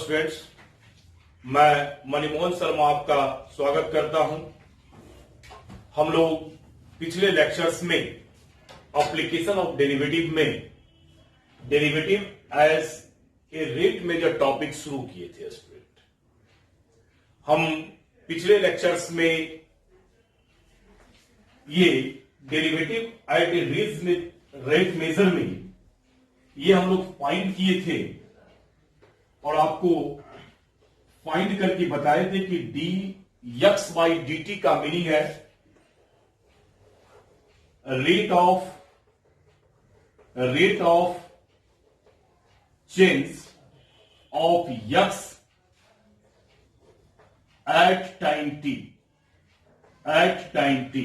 Students, मैं मणिमोहन शर्मा आपका स्वागत करता हूं। हम लोग पिछले लेक्चर्स में एप्लीकेशन ऑफ डेरिवेटिव में derivative as a rate measure topic शुरू किए थे। स्टूडेंट, हम पिछले लेक्चर्स में ये derivative at a rate measure में ये हम लोग फाइंड किए थे और आपको फाइंड करके बताए थे कि d x by d t का मीनिंग है rate of change of x at time t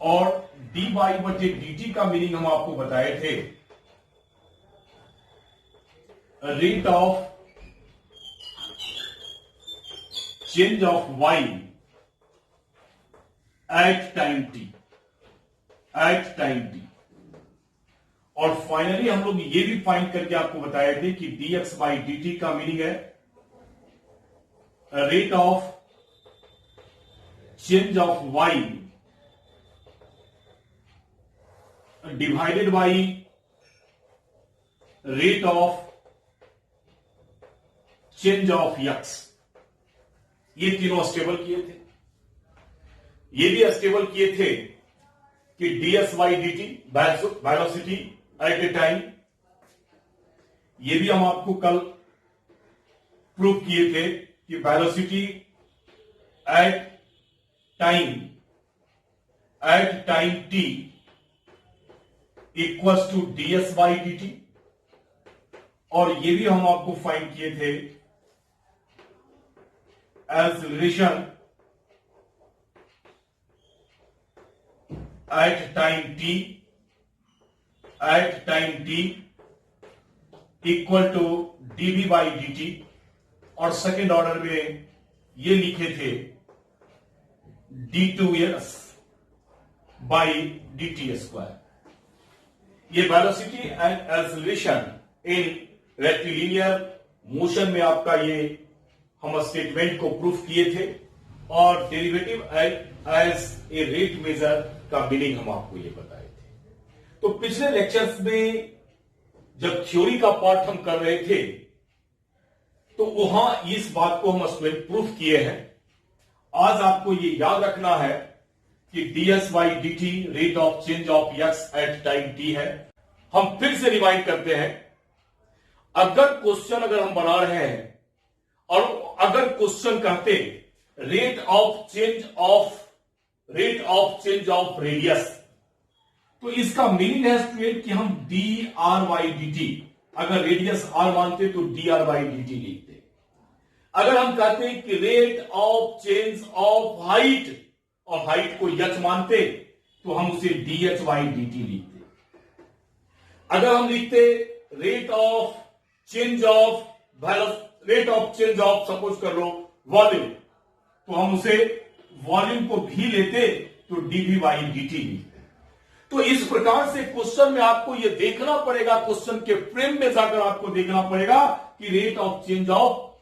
और डी बाई बटे डी टी का मीनिंग हम आपको बताए थे rate of change of y at time t और फाइनली हम लोग ये भी फाइंड करके आपको बताए थे कि dx बाई डी टी का मीनिंग है rate of change of y divided by rate of change of x। ये तीनों स्टेबल किए थे। ये भी स्टेबल किए थे कि ds by d t velocity at a time, ये भी हम आपको कल प्रूव किए थे कि velocity at time t equals to ds by d t, और ये भी हम आपको फाइंड किए थे as relation at time t equal to dv by dt, और सेकेंड ऑर्डर में ये लिखे थे d2s by dt स्क्वायर। ये velocity and acceleration in rectilinear motion में आपका ये हम स्टेटमेंट को प्रूफ किए थे और derivative as a rate measure का मीनिंग हम आपको ये बताए थे। तो पिछले लेक्चर्स में जब थ्योरी का पार्ट हम कर रहे थे तो वहां इस बात को हम स्टूडेंट प्रूफ किए हैं। आज आपको ये याद रखना है कि ds by d t rate of change of x at time t है। हम फिर से रिवाइंड करते हैं। अगर हम बना रहे हैं और अगर क्वेश्चन कहते rate of change of radius, तो इसका मीनिंग है स्टूडेंट कि हम D R by d T, अगर रेडियस आर मानते तो d are by d T लिखते। अगर हम कहते हैं कि rate of change of height और हाइट को एच मानते तो हम उसे D H by d T लिखते। अगर हम लिखते rate of change of suppose कर लो वॉल्यूम, तो हम उसे वॉल्यूम को भी लेते तो डीवी बाई डी टी लिखते। तो इस प्रकार से क्वेश्चन में आपको यह देखना पड़ेगा, क्वेश्चन के फ्रेम में जाकर आपको देखना पड़ेगा कि रेट ऑफ चेंज ऑफ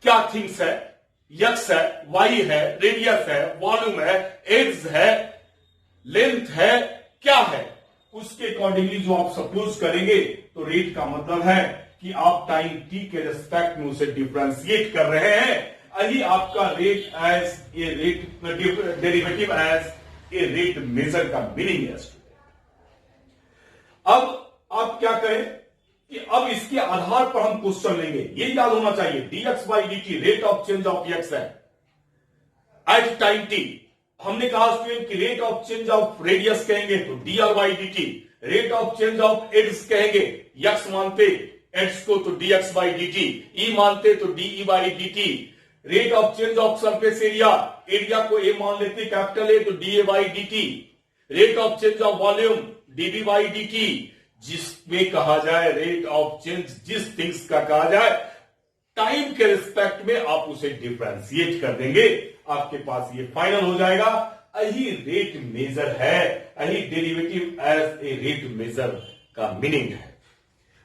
क्या थिंग्स है, एक्स है, वाई है, रेडियस है, वॉल्यूम है, एज है, लेंथ है, क्या है, उसके अकॉर्डिंगली जो आप सपोज करेंगे तो रेट का मतलब है कि आप टाइम टी के रेस्पेक्ट में उसे डिफरेंशिएट कर रहे हैं। यही आपका rate as a rate derivative as a rate measure का मीनिंग है। अब आप क्या करें कि अब इसके आधार पर हम क्वेश्चन लेंगे। ये याद होना चाहिए dx by d t rate of change of x है एट टाइम टी। हमने कहा स्टूडेंट कि rate of change of radius कहेंगे तो d are by d t, rate of change of x कहेंगे एक्स मानते एक्स को तो dx by d t, e मानते तो de by d t, rate of change of surface area, area को a मान लेते कैपिटल ए तो da by d t, rate of change of volume dv by d T, जिसमें कहा जाए rate of change जिस थिंग्स का कहा जाए टाइम के रिस्पेक्ट में आप उसे डिफरेंशिएट कर देंगे, आपके पास ये फाइनल हो जाएगा। यही रेट मेजर है, यही derivative as a rate measure का मीनिंग है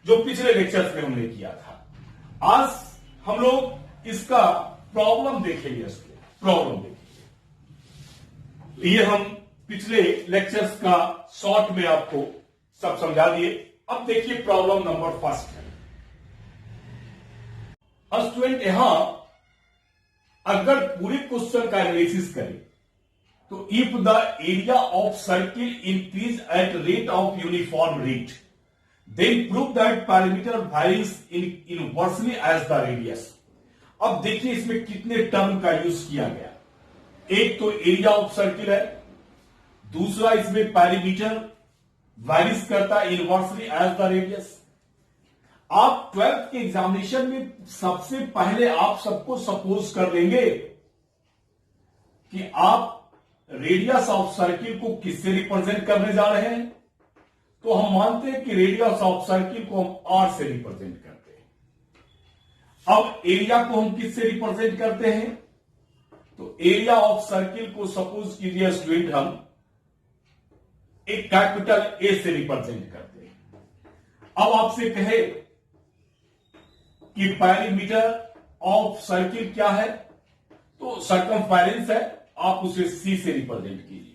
जो पिछले लेक्चर्स में हमने किया था। आज हम लोग इसका प्रॉब्लम देखेंगे, ये हम पिछले लेक्चर्स का शॉर्ट में आपको सब समझा दिए। अब देखिए प्रॉब्लम नंबर फर्स्ट है। स्टूडेंट यहां अगर पूरे क्वेश्चन का एनालिसिस करें तो if the area of circle increase at rate of uniform rate then prove that parameter varies inversely as the radius. अब देखिए इसमें कितने टर्म का यूज किया गया। एक तो एरिया ऑफ सर्किल है, दूसरा इसमें पैरामीटर वैरीज करता है इनवर्सली एज द रेडियस। आप 12th के एग्जामिनेशन में सबसे पहले आप सबको सपोज कर लेंगे कि आप रेडियस ऑफ सर्किल को किससे रिप्रेजेंट करने जा रहे हैं, तो हम मानते हैं कि रेडियस ऑफ सर्किल को हम आर से रिप्रेजेंट करते हैं। अब एरिया को हम किससे रिप्रेजेंट करते हैं, तो एरिया ऑफ सर्किल को सपोज कीजिए स्टूडेंट हम एक कैपिटल ए से रिप्रेजेंट करते हैं। अब आपसे कहे कि पैरीमीटर ऑफ सर्किल क्या है, तो सर्कमफेरेंस है, आप उसे सी से रिप्रेजेंट कीजिए,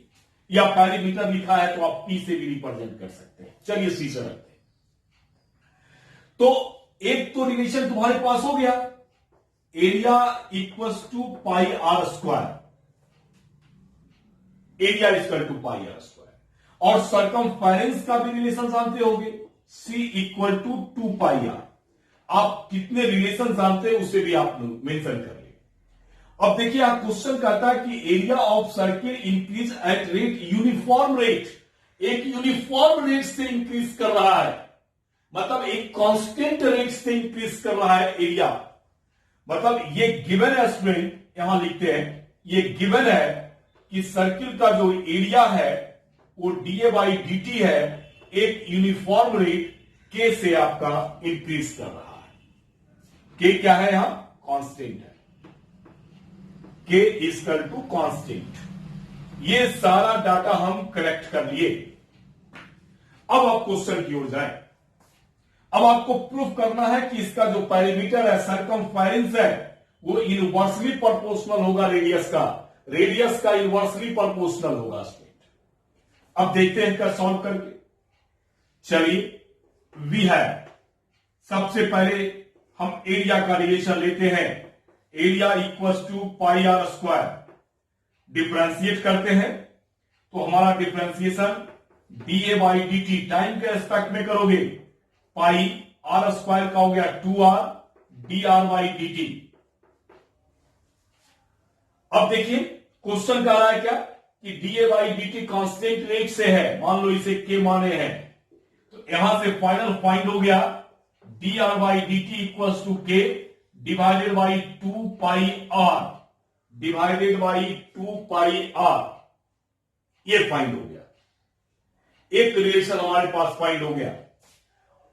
या पैरीमीटर लिखा है तो आप पी से भी रिप्रेजेंट कर सकते हैं। चलिए सी से रखते हैं। तो एक तो रिलेशन तुम्हारे पास हो गया, area equals to pi r square, area equal to pi r square, और सर्कमफेरेंस का भी रिलेशन जानते होंगे, c equal to 2 pi r. आप कितने रिलेशन जानते हैं उसे भी आप मेंशन कर ले। अब देखिए आप क्वेश्चन कहता है कि area of circle increase at rate uniform rate, एक यूनिफॉर्म रेट से इंक्रीज कर रहा है, मतलब एक कांस्टेंट रेट से इंक्रीज कर रहा है एरिया। मतलब ये गिवन है स्टूडेंट, यहां लिखते हैं ये गिवन है कि सर्किल का जो एरिया है वो डीए बाई dt है, एक यूनिफॉर्म रेट के से आपका इंक्रीज कर रहा है। के क्या है, यहां कांस्टेंट है, के इक्वल टू कांस्टेंट। ये सारा डाटा हम कलेक्ट कर लिए। अब आप क्वेश्चन की ओर जाएं। अब आपको प्रूफ करना है कि इसका जो पैरामीटर है सर्कमफेरेंस है वो इनवर्सली प्रोपोर्शनल होगा रेडियस का इनवर्सली प्रोपोर्शनल होगा स्टेट। अब देखते हैं इसका सॉल्व करके। चलिए वी है, सबसे पहले हम एरिया का रिलेशन लेते हैं, area equals to pi r square. Differentiate करते हैं तो हमारा differentiation d a by dt time के रेस्पेक्ट में करोगे, पाई आर स्क्वायर का हो गया 2r dr बाई dt। अब देखिए क्वेश्चन कह रहा है क्या कि DA by dt constant rate से है, मान लो इसे के माने हैं, तो यहां से फाइनल फाइंड हो गया dr by dt equals to K divided by 2 pi r divided by 2 pi r। ये फाइंड हो गया, एक रिलेशन हमारे पास फाइंड हो गया।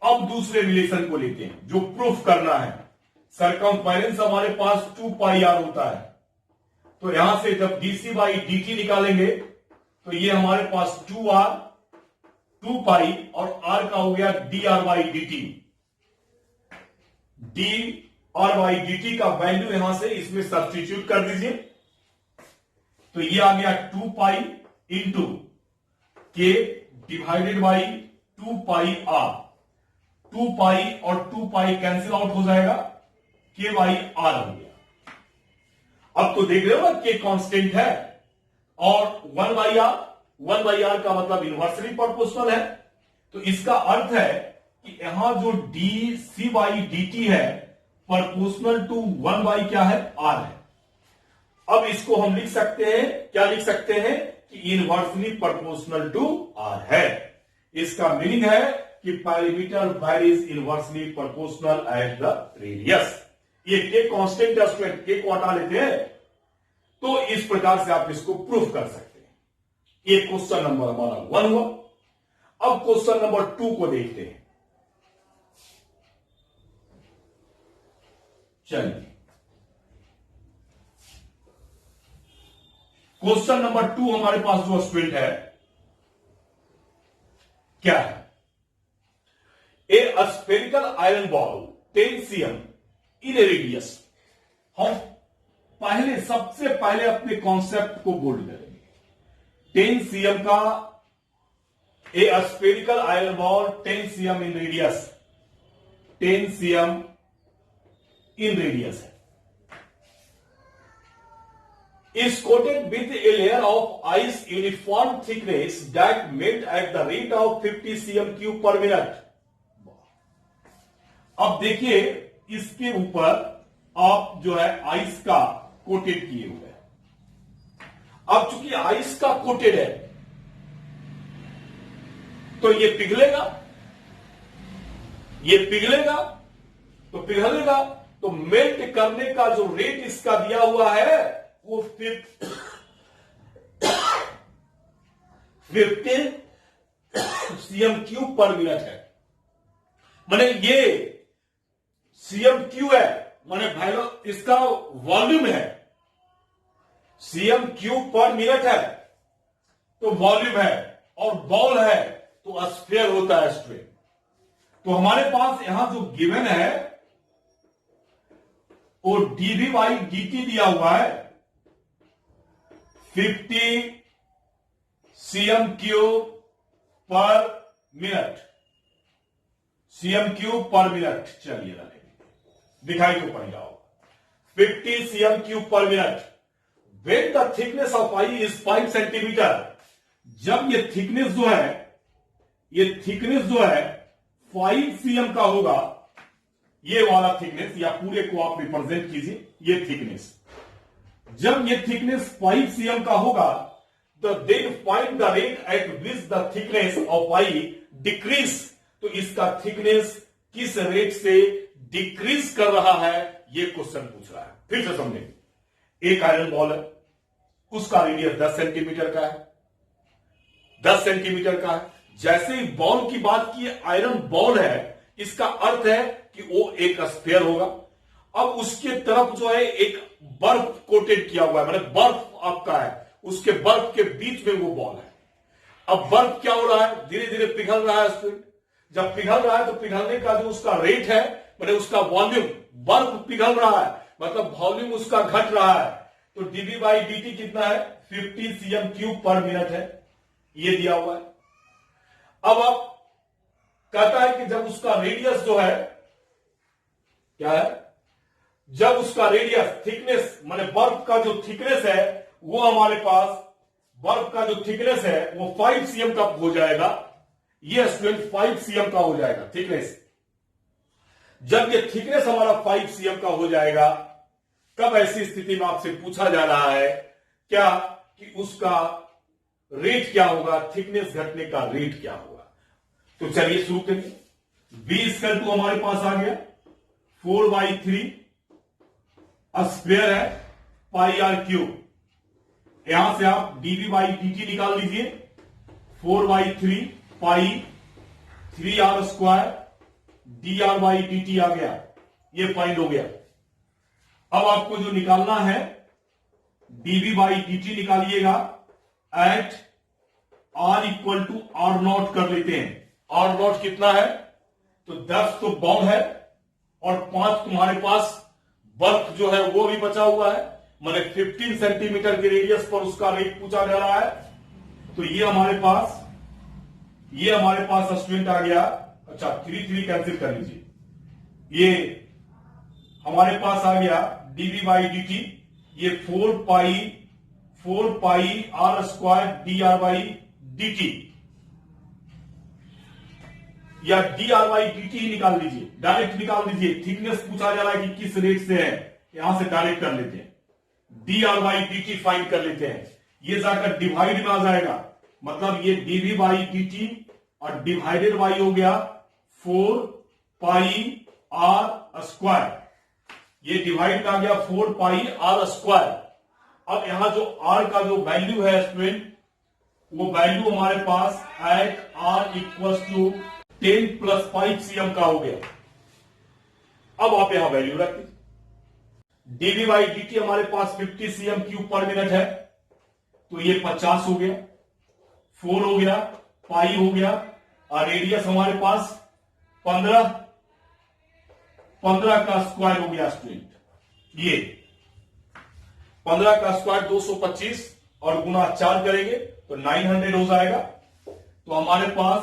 अब दूसरे रिलेशन को लेते हैं जो प्रूफ करना है। सर्कमफेरेंस हमारे पास 2 पाई r होता है, तो यहां से जब dc बाई dt निकालेंगे तो ये हमारे पास 2r 2 पाई और r का हो गया dr by dt। dr by dt का वैल्यू यहां से इसमें सब्स्टिट्यूट कर दीजिए, तो ये आ गया 2 पाई इंटू के डिवाइडेड बाई 2 पाई r। 2 पाई और 2 पाई कैंसिल आउट हो जाएगा, के बाई r हो गया। अब तो देख रहे हो ना के कांस्टेंट है और 1 बाई आर का मतलब इनवर्सली प्रोपोर्शनल है, तो इसका अर्थ है कि यहां जो dc बाई dt है प्रोपोर्शनल टू 1 बाई क्या है, r है। अब इसको हम लिख सकते हैं, क्या लिख सकते हैं कि इनवर्सली प्रोपोर्शनल टू r है। इसका मीनिंग है कि parameter varies inversely proportional at the radius. ये के कांस्टेंट है स्टूडेंट, के को हटा लेते हैं, तो इस प्रकार से आप इसको प्रूफ कर सकते हैं। ये क्वेश्चन नंबर हमारा 1 हुआ। अब क्वेश्चन नंबर 2 को देखते हैं। चलिए क्वेश्चन नंबर 2 हमारे पास जो स्टूडेंट है क्या है, ए स्फेरिकल आयरन बॉल 10 cm इन ए रेडियस। हम सबसे पहले अपने कॉन्सेप्ट को बोल्ड करेंगे। 10 cm का ए स्फेरिकल आयरन बॉल 10 cm इन रेडियस, 10 cm इन रेडियस है, is coated with a layer of ice uniform thickness that melt at the rate of 50 cm cube per minute। अब देखिए इसके ऊपर आप जो है आइस का कोटेड किए हुए हैं। अब चूंकि आइस का कोटेड है तो ये पिघलेगा, तो पिघलेगा तो मेल्ट करने का जो रेट इसका दिया हुआ है वो 50 cm क्यूब पर मिनट है। माने ये cm क्यूब है, माने वैल्यू इसका वॉल्यूम है, cm क्यूब पर मिनट है तो वॉल्यूम है, और बॉल है तो स्फीयर होता है स्ट्रेन। तो हमारे पास यहां जो गिवन है वो dv बाई dt दिया हुआ है 50 cm क्यूब पर मिनट, cm क्यूब पर मिनट। चलिए दिखाई तो पड़ जाओ 50 cm क्यूब पर minute. When the thickness of I is 5 centimetre, जब ये थिकनेस जो है 5 cm का होगा, ये वाला थिकनेस या पूरे को आप रिप्रेजेंट कीजिए, ये थिकनेस जब ये थिकनेस 5 cm का होगा तो then find the rate at which the thickness of ice decrease. तो इसका थिकनेस किस रेट से डिक्रीज कर रहा है, ये क्वेश्चन पूछ रहा है। फिर से समझेंगे, एक आयरन बॉल है, उसका रेडियस 10 सेंटीमीटर का है, 10 सेंटीमीटर का है। जैसे ही बॉल की बात की, आयरन बॉल है, इसका अर्थ है कि वो एक स्फीयर होगा। अब उसके तरफ जो है एक बर्फ कोटेड किया हुआ है, मतलब बर्फ आपका है, उसके बर्फ के बीच में वो बॉल है। अब बर्फ क्या हो रहा है, धीरे धीरे पिघल रहा है स्टूडेंट। जब पिघल रहा है तो पिघलने का जो उसका रेट है, मतलब उसका वॉल्यूम, बर्फ पिघल रहा है मतलब वॉल्यूम उसका घट रहा है। तो dv बाई dt कितना है, 50 cm क्यूब पर मिनट है, ये दिया हुआ है। अब आप कहता है कि जब उसका रेडियस जो है क्या है, जब उसका रेडियस थिकनेस माने बर्फ का जो थिकनेस है वो हमारे पास, बर्फ का जो थिकनेस है वो 5 cm का हो जाएगा। ये स्टूडेंट 5 cm का हो जाएगा थिकनेस। जब ये थिकनेस हमारा 5 cm का हो जाएगा, तब ऐसी स्थिति में आपसे पूछा जा रहा है क्या कि उसका रेट क्या होगा, थिकनेस घटने का रेट क्या होगा। तो चलिए शुरू करिए। b² हमारे पास आ गया 4/3 स्क्वायर है पाई आर क्यूब। यहां से आप dv बाई dt निकाल लीजिए, 4/3 पाई 3r square dr by dt आ गया, ये फाइंड हो गया। अब आपको जो निकालना है dv बाई dt निकालिएगा at r equal to r0 कर लेते हैं। r0 कितना है, तो 10 तो बॉल है और 5 तुम्हारे पास बर्फ जो है वो भी बचा हुआ है, माने 15 सेंटीमीटर के रेडियस पर उसका रेट पूछा जा रहा है। तो ये हमारे पास स्टूडेंट आ गया। अच्छा 3 कैंसिल कर लीजिए, ये हमारे पास आ गया dv बाई dt, ये 4 पाई r square dr by dt, या dr बाई dt ही निकाल लीजिए, डायरेक्ट निकाल लीजिए। थिकनेस पूछा जा रहा है कि किस रेट से है, यहां से डायरेक्ट कर लेते हैं, dr बाई dt फाइंड कर लेते हैं। ये जाकर डिवाइड में आ जाएगा, मतलब ये dv बाई dt और डिवाइडेड बाई हो गया 4 पाई r स्क्वायर, ये डिवाइड में आ गया 4 पाई r स्क्वायर। अब यहां जो r का जो वैल्यू है स्टूडेंट, वो वैल्यू हमारे पास at r equal to 10 plus 5 cm का हो गया। अब आप यहां वैल्यू रखिए, dv बाई dt हमारे पास 50 cm क्यूब पर मिनट है, तो ये 50 हो गया, 4 हो गया, पाई हो गया, और रेडियस हमारे पास 15, 15 का स्क्वायर हो गया स्टूडेंट, ये 15 का स्क्वायर 225 और गुना 4 करेंगे तो 900 हो जाएगा। तो हमारे पास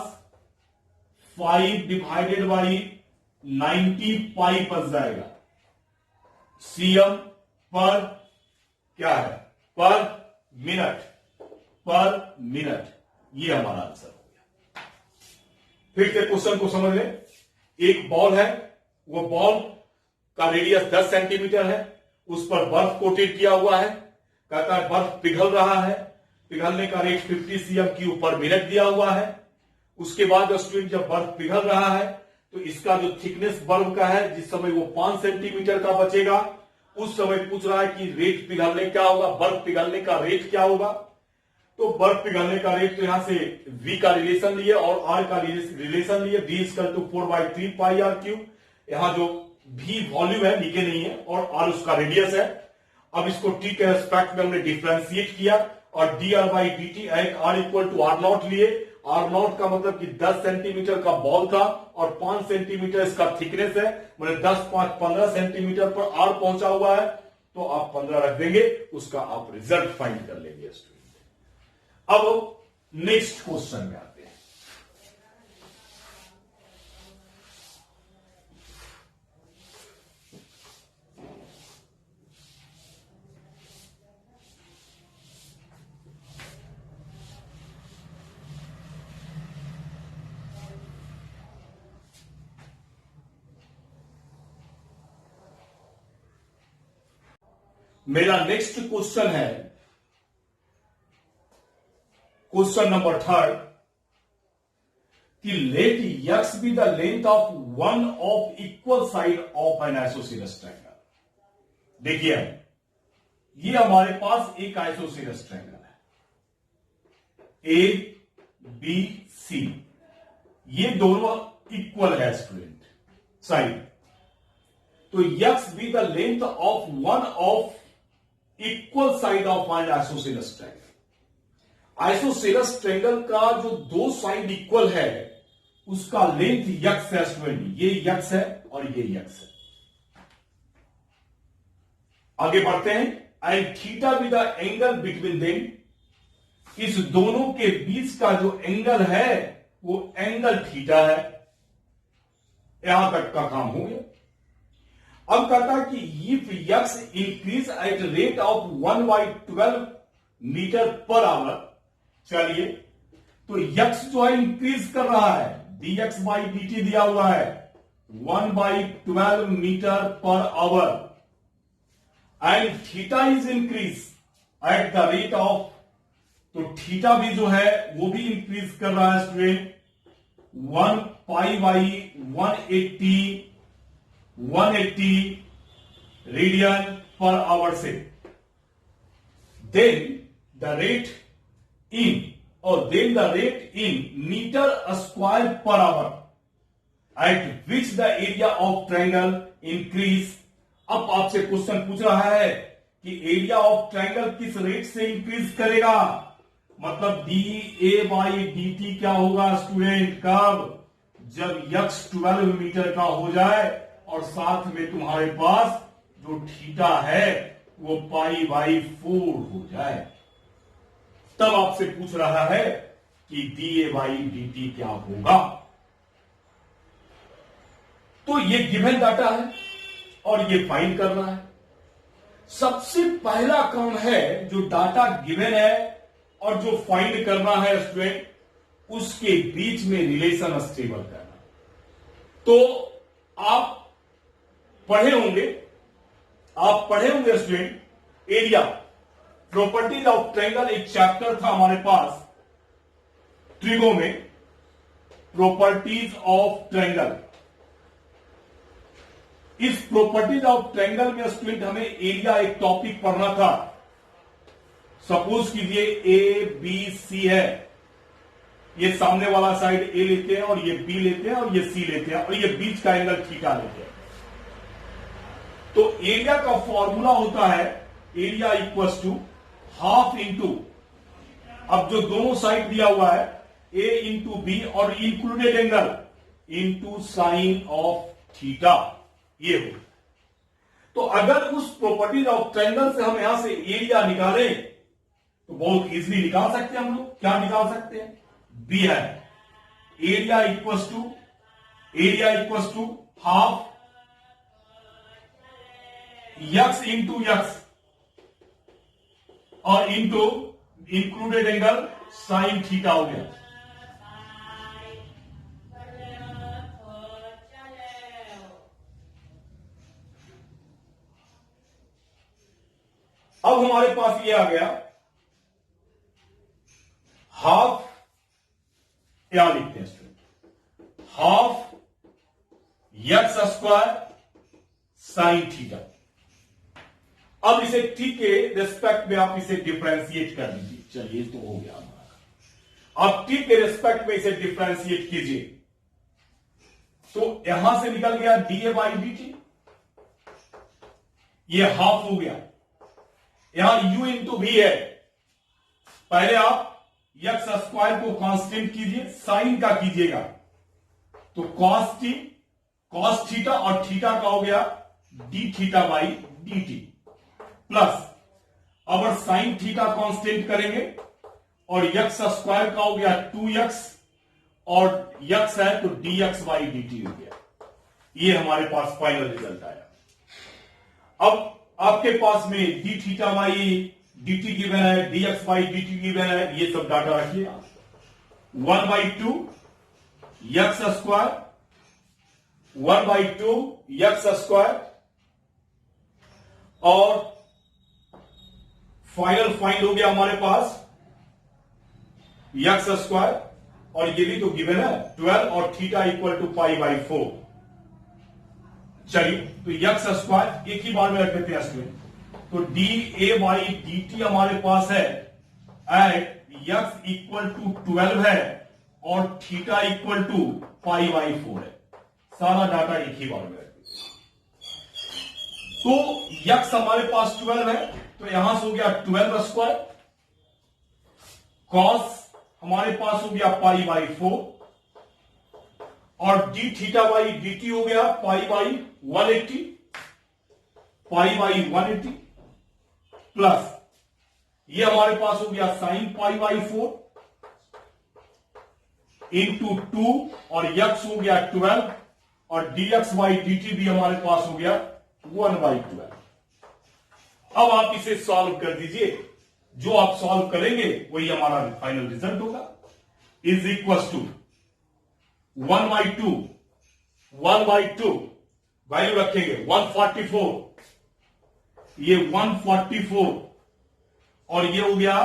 5 डिवाइडेड बाई 95 बच जाएगा। सीएम पर क्या है, पर मिनट, ये हमारा आंसर हो गया। फिर से क्वेश्चन को समझ लें। एक बॉल है, वो बॉल का रेडियस 10 सेंटीमीटर है, उस पर बर्फ कोटेड किया हुआ है। कहता है बर्फ पिघल रहा है, पिघलने का रेट 50 सीएम क्यूब पर मिनट दिया हुआ है। उसके बाद स्टूडेंट जब बर्फ पिघल रहा है तो इसका जो थिकनेस बर्फ का है, जिस समय वो 5 सेंटीमीटर का बचेगा, उस समय पूछ रहा है कि रेट पिघलने क्या होगा, बर्फ पिघलने का रेट क्या होगा। तो बर्फ पिघलने का रेट, तो यहां से v का रिलेशन लिए और r का रिलेशन लिए, v equal to 4/3 pi r cube. यहां जो v वॉल्यूम है, नीचे नहीं है, और r उसका रेडियस है। अब इसको t के रेस्पेक्ट में हमने डिफरेंशिएट किया और dr/dt r equal to r0 लिए। r0 का मतलब कि 10 सेंटीमीटर का बॉल था और 5 सेंटीमीटर इसका थिकनेस है, मतलब 10 5 15 सेंटीमीटर पर r पहुंचा हुआ है। तो आप 15 रख देंगे, उसका आप रिजल्ट फाइंड कर लेंगे स्टूडेंट। अब नेक्स्ट क्वेश्चन में आते हैं। मेरा नेक्स्ट क्वेश्चन है क्वेश्चन नंबर 3 कि let x be the length of one of equal side of an isosceles triangle. देखिए ये हमारे पास एक आइसोसेलेस ट्रायंगल है, ए बी सी, ये दोनों इक्वल है स्टूडेंट साइड। तो x be the length of one of equal side of an isosceles triangle. Isosceles triangle का जो दो साइड इक्वल है उसका लेंथ x है स्टूडेंट, ये x है और ये x है। आगे बढ़ते हैं। And theta with the angle between them, इस दोनों के बीच का जो एंगल है वो एंगल थीटा है। यहां तक का काम हो गया। अब कहता है कि if x increase at rate of 1/12 metre per hour. चलिए, तो x जो है इंक्रीज कर रहा है, dx/dt दिया हुआ है 1/12 metre per hour, and theta is increase at the rate of, तो थीटा भी जो है वो भी इंक्रीज कर रहा है स्टूडेंट 180 रेडियन पर आवर से। Then the rate in metre square per hour at which the area of triangle increase. अब आपसे क्वेश्चन पूछ रहा है कि एरिया ऑफ ट्रायंगल किस रेट से इंक्रीज करेगा, मतलब dA/dt क्या होगा स्टूडेंट, कब, जब x 12 मीटर का हो जाए और साथ में तुम्हारे पास जो थीटा है वो π/4 हो जाए, तब आपसे पूछ रहा है कि dA/dt क्या होगा। तो ये गिवन डाटा है और ये फाइंड करना है। सबसे पहला काम है जो डाटा गिवन है और जो फाइंड करना है स्टूडेंट, उसके बीच में रिलेशन स्टेबल करना। तो आप पढ़े होंगे student, area properties of triangle एक चैप्टर था हमारे पास ट्रिगो में, प्रॉपर्टीज ऑफ ट्रायंगल। इस प्रॉपर्टीज ऑफ ट्रायंगल में स्टूडेंट हमें एरिया एक टॉपिक पढ़ना था। सपोज कीजिए ए बी सी है, ये सामने वाला साइड ए लेते हैं और ये बी लेते हैं और ये सी लेते हैं और ये बीच का एंगल थीटा लेते हैं। तो एरिया का फॉर्मूला होता है area equals to half into, अब जो दोनों साइड दिया हुआ है ए इंटू बी और included angle into sine of theta. ये हो। तो अगर उस प्रॉपर्टीज ऑफ ट्रायंगल से हम यहां से एरिया निकालें तो बहुत इजीली निकाल सकते हैं हम लोग। क्या निकाल सकते हैं? बी है area equals to half x into x और into included angle sine theta हो गया। अब हमारे पास ये आ गया हाफ, यहां लिखते हैं student, half x square sine theta. अब इसे टी के रिस्पेक्ट में आप इसे डिफरेंशिएट कर दीजिए। चलिए तो हो गया हमारा। अब टी के रिस्पेक्ट में इसे डिफरेंशिएट कीजिए तो यहां से निकल गया D A by d T, ये हाफ हो गया। यहां u इंटू भी है, पहले आप यक्स स्क्वायर को कांस्टेंट कीजिए, साइन का कीजिएगा तो कॉस थीटा और थीटा का हो गया D theta by d T plus, अब साइन थीटा कांस्टेंट करेंगे और यक्स स्क्वायर का हो गया 2x और यक्स है तो D x by d T हो गया। ये हमारे पास फाइनल रिजल्ट आया। अब आपके पास में d theta by d t given है, d x by d t given है, ये सब डाटा रखिए। 1/2 यक्स स्क्वायर, 1/2 यक्स स्क्वायर और फाइनल फाइंड हो गया हमारे पास यक्स स्क्वायर और ये भी तो गिवन है 12 और थीटा इक्वल टू π/4। चलिए तो यक्स स्क्वायर एक ही बार में रख देते हैं इसमें, तो D A by d T हमारे पास है एट यक्स इक्वल टू 12 है और थीटा इक्वल टू π/4 है। सारा डाटा एक ही बार में रख देते हैं। तो यक्स हमारे पास 12 है तो यहां से हो गया 12 स्क्वायर, कॉस हमारे पास हो गया π/4 और D theta by d T हो गया π/180 प्लस ये हमारे पास हो गया साइन π/4 इंटू 2 और यक्स हो गया 12 और dx बाई डी टी भी हमारे पास हो गया 1/12। अब आप इसे सॉल्व कर दीजिए, जो आप सॉल्व करेंगे वही हमारा फाइनल रिजल्ट होगा। इज इक्वल टू 1/2 वैल्यू रखेंगे 144, ये 144 और ये हो गया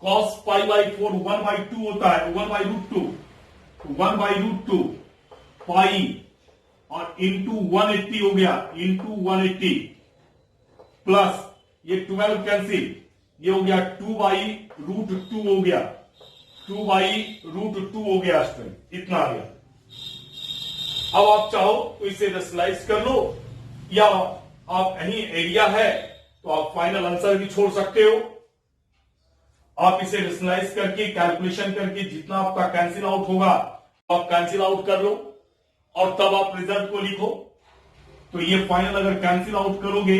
cos π/4 1/2 होता है 1/√2 पाई और इंटू 180 हो गया इंटू 180 प्लस ये 12 कैंसिल, ये हो गया 2/√2 हो गया 2/√2 हो गया स्टूडेंट, इतना आ गया। अब आप चाहो तो इसे रेशनलाइज कर लो या आप यही एरिया है तो आप फाइनल आंसर भी छोड़ सकते हो। आप इसे रेशनलाइज करके कैलकुलेशन करके जितना आपका कैंसिल आउट होगा आप कैंसिल आउट कर लो और तब आप रिजल्ट को लिखो। तो ये फाइनल अगर कैंसिल आउट करोगे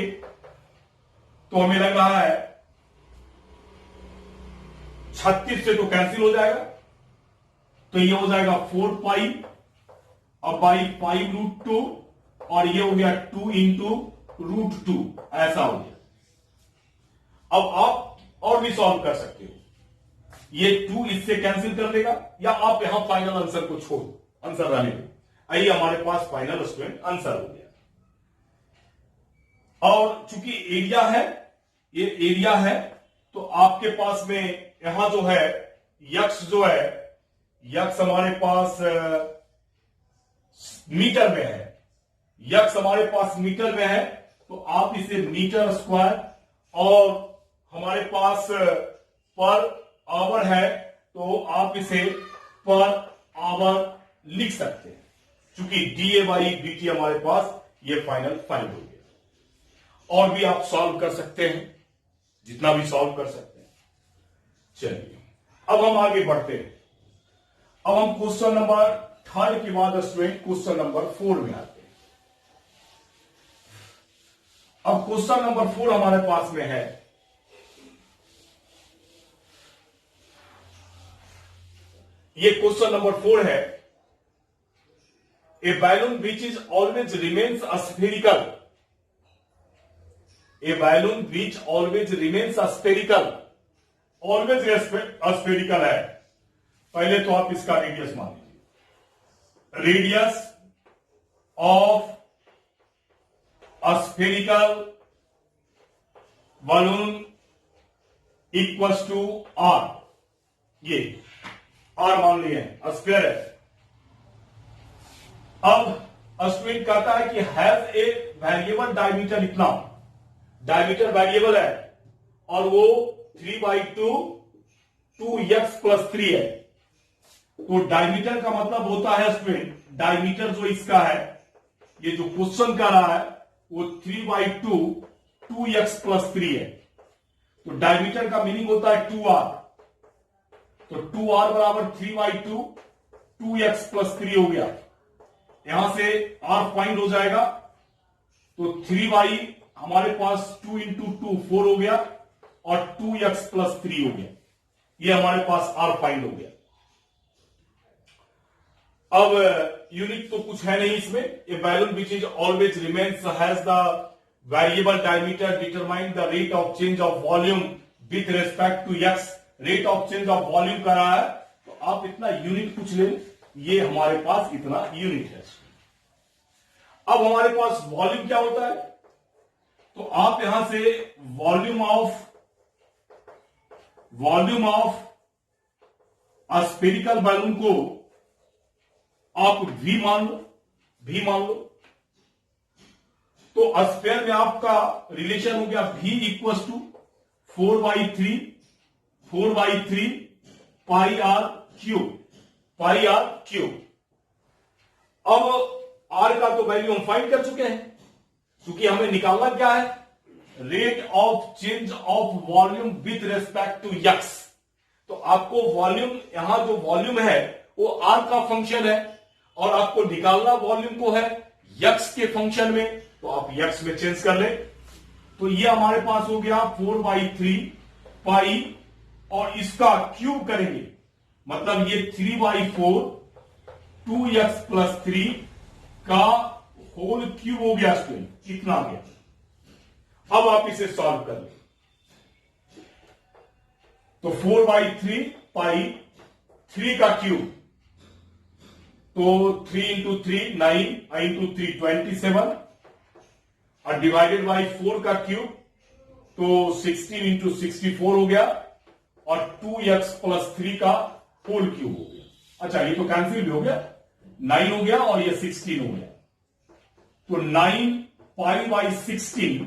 तो हमें लग रहा है 36 से तो कैंसिल हो जाएगा, तो ये हो जाएगा 4 पाई अब बाई π/2 और ये हो गया 2 इंटू √2, ऐसा हो गया। अब आप और भी सॉल्व कर सकते हो, ये 2 इससे कैंसिल कर देगा या आप यहां फाइनल आंसर को छोड़ आंसर रहने दो। आइए हमारे पास फाइनल स्टूडेंट आंसर हो गया। और चूंकि एरिया है, ये एरिया है तो आपके पास में यहां जो है यक्स जो है यक्स हमारे पास मीटर में है, यक्स हमारे पास मीटर में है तो आप इसे मीटर स्क्वायर और हमारे पास पर आवर है तो आप इसे पर आवर लिख सकते हैं, क्योंकि डीए बाई डी टी हमारे पास ये फाइनल फाइंड हो गया। और भी आप सॉल्व कर सकते हैं, जितना भी सॉल्व कर सकते हैं। चलिए अब हम आगे बढ़ते हैं। अब हम क्वेश्चन नंबर 3 के बाद स्टूडेंट क्वेश्चन नंबर 4 में आते हैं। अब क्वेश्चन नंबर 4 हमारे पास में है। ये क्वेश्चन नंबर 4 है। A balloon which is always remains spherical, a balloon which always remains spherical, always spherical है। पहले तो आप इसका रेडियस मान लीजिए। Radius of spherical balloon equals to R, ये आर मान लिए स्क्वायर है। अब स्टूडेंट कहता है कि हैज ए वेरिएबल डायमीटर, इतना डायमीटर वेरिएबल है और वो 3/2 2x+3 है। तो डायमीटर का मतलब होता है स्टूडेंट, डायमीटर जो इसका है, ये जो क्वेश्चन कर रहा है वो 3/2 2x+3 है। तो डायमीटर का मीनिंग होता है 2r, तो 2r बराबर 3/2 2x+3 हो गया। यहां से r फाइंड हो जाएगा, तो 3 हमारे पास 2 × 2 4 हो गया और 2x+3 हो गया। ये हमारे पास r फाइंड हो गया। अब यूनिट तो कुछ है नहीं इसमें। A balloon which is always remains has the variable diameter determine the rate of change of volume with respect to x। Rate of change of volume कर रहा है, तो आप इतना यूनिट कुछ ले, ये हमारे पास इतना यूनिट है। अब हमारे पास वॉल्यूम क्या होता है, तो आप यहां से वॉल्यूम ऑफ स्फेरिकल बैलून को आप V मान लो। तो स्फीयर में आपका रिलेशन हो गया V equals to 4/3 pi r cube. अब R का तो वैल्यू हम फाइंड कर चुके हैं, क्योंकि हमें निकालना क्या है, rate of change of volume with respect to x। तो आपको वॉल्यूम, यहां जो वॉल्यूम है वो R का फंक्शन है और आपको निकालना वॉल्यूम को है x के फंक्शन में, तो आप x में चेंज कर ले। तो ये हमारे पास हो गया 4/3 पाई और इसका क्यूब करेंगे, मतलब ये 3/4 2x+3 का होल क्यूब हो गया स्टूडेंट, कितना आ गया। अब आप इसे सॉल्व कर ले, तो 4/3 पाई 3 का क्यूब, तो 3 × 3 9 × 3 27 और डिवाइडेड बाई 4 का क्यूब, तो 16 × 64 हो गया और 2x+3 का होल क्यूब हो गया। अच्छा, ये तो कैंसिल भी हो गया, 9 हो गया और ये 16 हो गया, तो 9π/16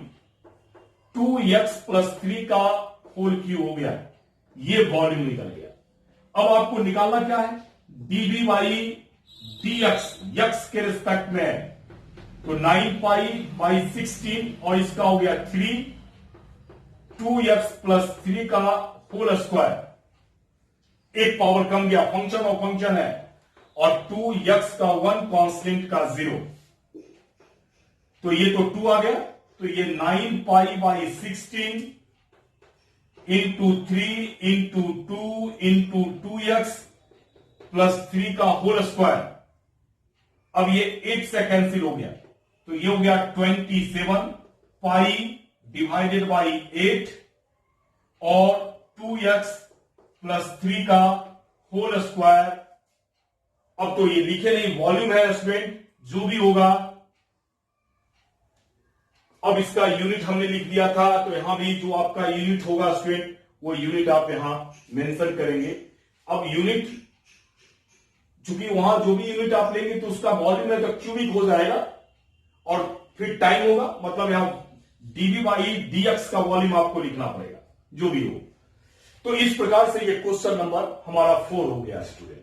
2x+3 का होल क्यूब हो गया। ये वॉल्यूम निकल गया। अब आपको निकालना क्या है, dV/dx, x के रिस्पेक्ट में है, तो 9π/16 और इसका हो गया 3 2x+3 का होल स्क्वायर, एक पावर कम गया, फंक्शन और फंक्शन है, और 2x का 1 कांस्टेंट का 0, तो ये तो 2 आ गया, तो ये 9π/16 × 3 × 2 × 2x+3 का होल स्क्वायर। अब ये 8 से कैंसिल हो गया, तो ये हो गया 27 पाई डिवाइडेड बाई 8 और 2x+3 का होल स्क्वायर। अब तो ये लिखे नहीं, वॉल्यूम है स्टूडेंट, जो भी होगा। अब इसका यूनिट हमने लिख दिया था, तो यहां भी जो आपका यूनिट होगा स्टूडेंट, वो यूनिट आप यहां मेंशन करेंगे। अब यूनिट, चूंकि वहां जो भी यूनिट आप लेंगे तो उसका वॉल्यूम है तो क्यूबिक हो जाएगा, और फिर टाइम होगा, मतलब यहां dV/dx का वॉल्यूम आपको लिखना पड़ेगा, जो भी हो। तो इस प्रकार से ये क्वेश्चन नंबर हमारा 4 हो गया student.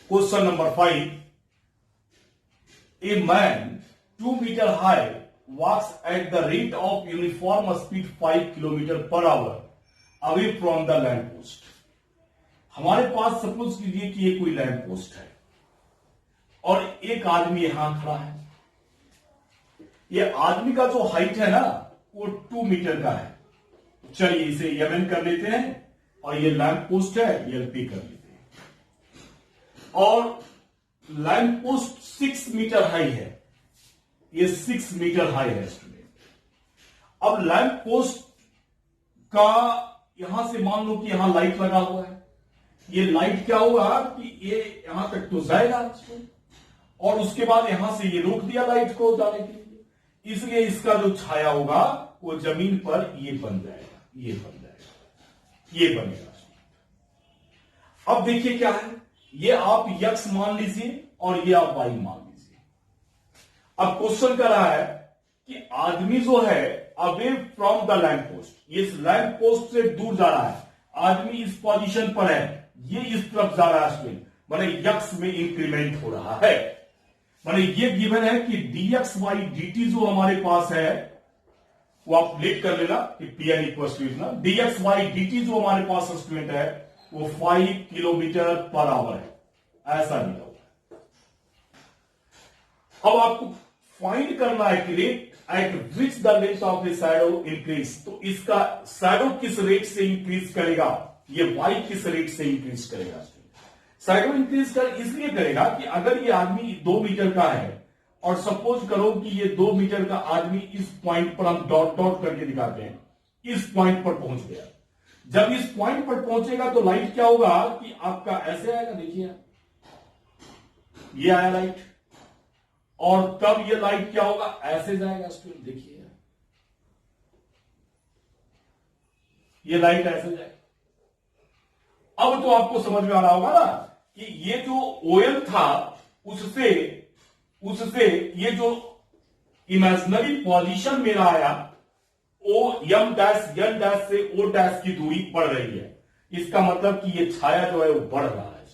Question number 5. A man 2 meter high walks at the rate of uniform speed 5 km/h away from the lamp post. हमारे पास सपोज कीजिए कि ये कोई लैंप पोस्ट है और एक आदमी यहां खड़ा है। ये आदमी का जो हाइट है ना वो 2 मीटर का है। चलिए इसे यमन कर लेते हैं और ये लैंप पोस्ट है, एलपी कर लेते हैं। और लैंप पोस्ट 6 मीटर हाई है, ये 6 मीटर हाई है स्टूडेंट। अब लैंप पोस्ट का यहां से मान लो कि यहां लाइट लगा हुआ है। ये लाइट क्या होगा कि ये यहां तक तो जाएगा और उसके बाद यहां से ये रोक दिया लाइट को जाने के लिए, इसलिए इसका जो छाया होगा वो जमीन पर ये बन जाएगा, ये बन जाएगा, ये बनेगा। अब देखिए क्या है, ये आप यक्स मान लीजिए और ये आप वाई मान लीजिए। अब क्वेश्चन कर रहा है कि आदमी जो है away from the lamp post, ये इस लैंप पोस्ट से दूर जा रहा है, आदमी इस पोजीशन पर है, ये इस तरफ जा रहा है, माने यक्स में इंक्रीमेंट हो रहा है। माने ये गिवन है कि dx by dt जो हमारे पास है वो आप लेट कर लेना कि pn इक्वल टू इतना dx by dt जो हमारे पास स्टूडेंट है वो 5 किलोमीटर पर आवर है, ऐसा मिला हुआ है। अब आपको फाइंड करना है कि rate at which the length of A shadow increase, तो इसका शैडो किस रेट से इंक्रीज करेगा, ये y किस रेट से इंक्रीज करेगा। शैडो इंक्रीज कर इसलिए करेगा कि अगर ये आदमी 2 मीटर का है और सपोज करो कि ये 2 मीटर का आदमी इस पॉइंट पर हम डॉट डॉट करके दिखाते हैं, इस पॉइंट पर पहुंच गया। जब इस पॉइंट पर पहुंचेगा तो लाइट क्या होगा कि आपका ऐसे आएगा, देखिए ये आया लाइट, और तब ये लाइट क्या होगा ऐसे जाएगा स्टूडेंट, देखिए ये लाइट ऐसे जाएगा। अब तो आपको समझ में आ रहा होगा ना कि ये जो ओएल था उससे ये जो इमेजिनरी पोजीशन मेरा आया o m dash n dash से ओ डैश की दूरी बढ़ रही है, इसका मतलब कि ये छाया जो है वो बढ़ रहा है।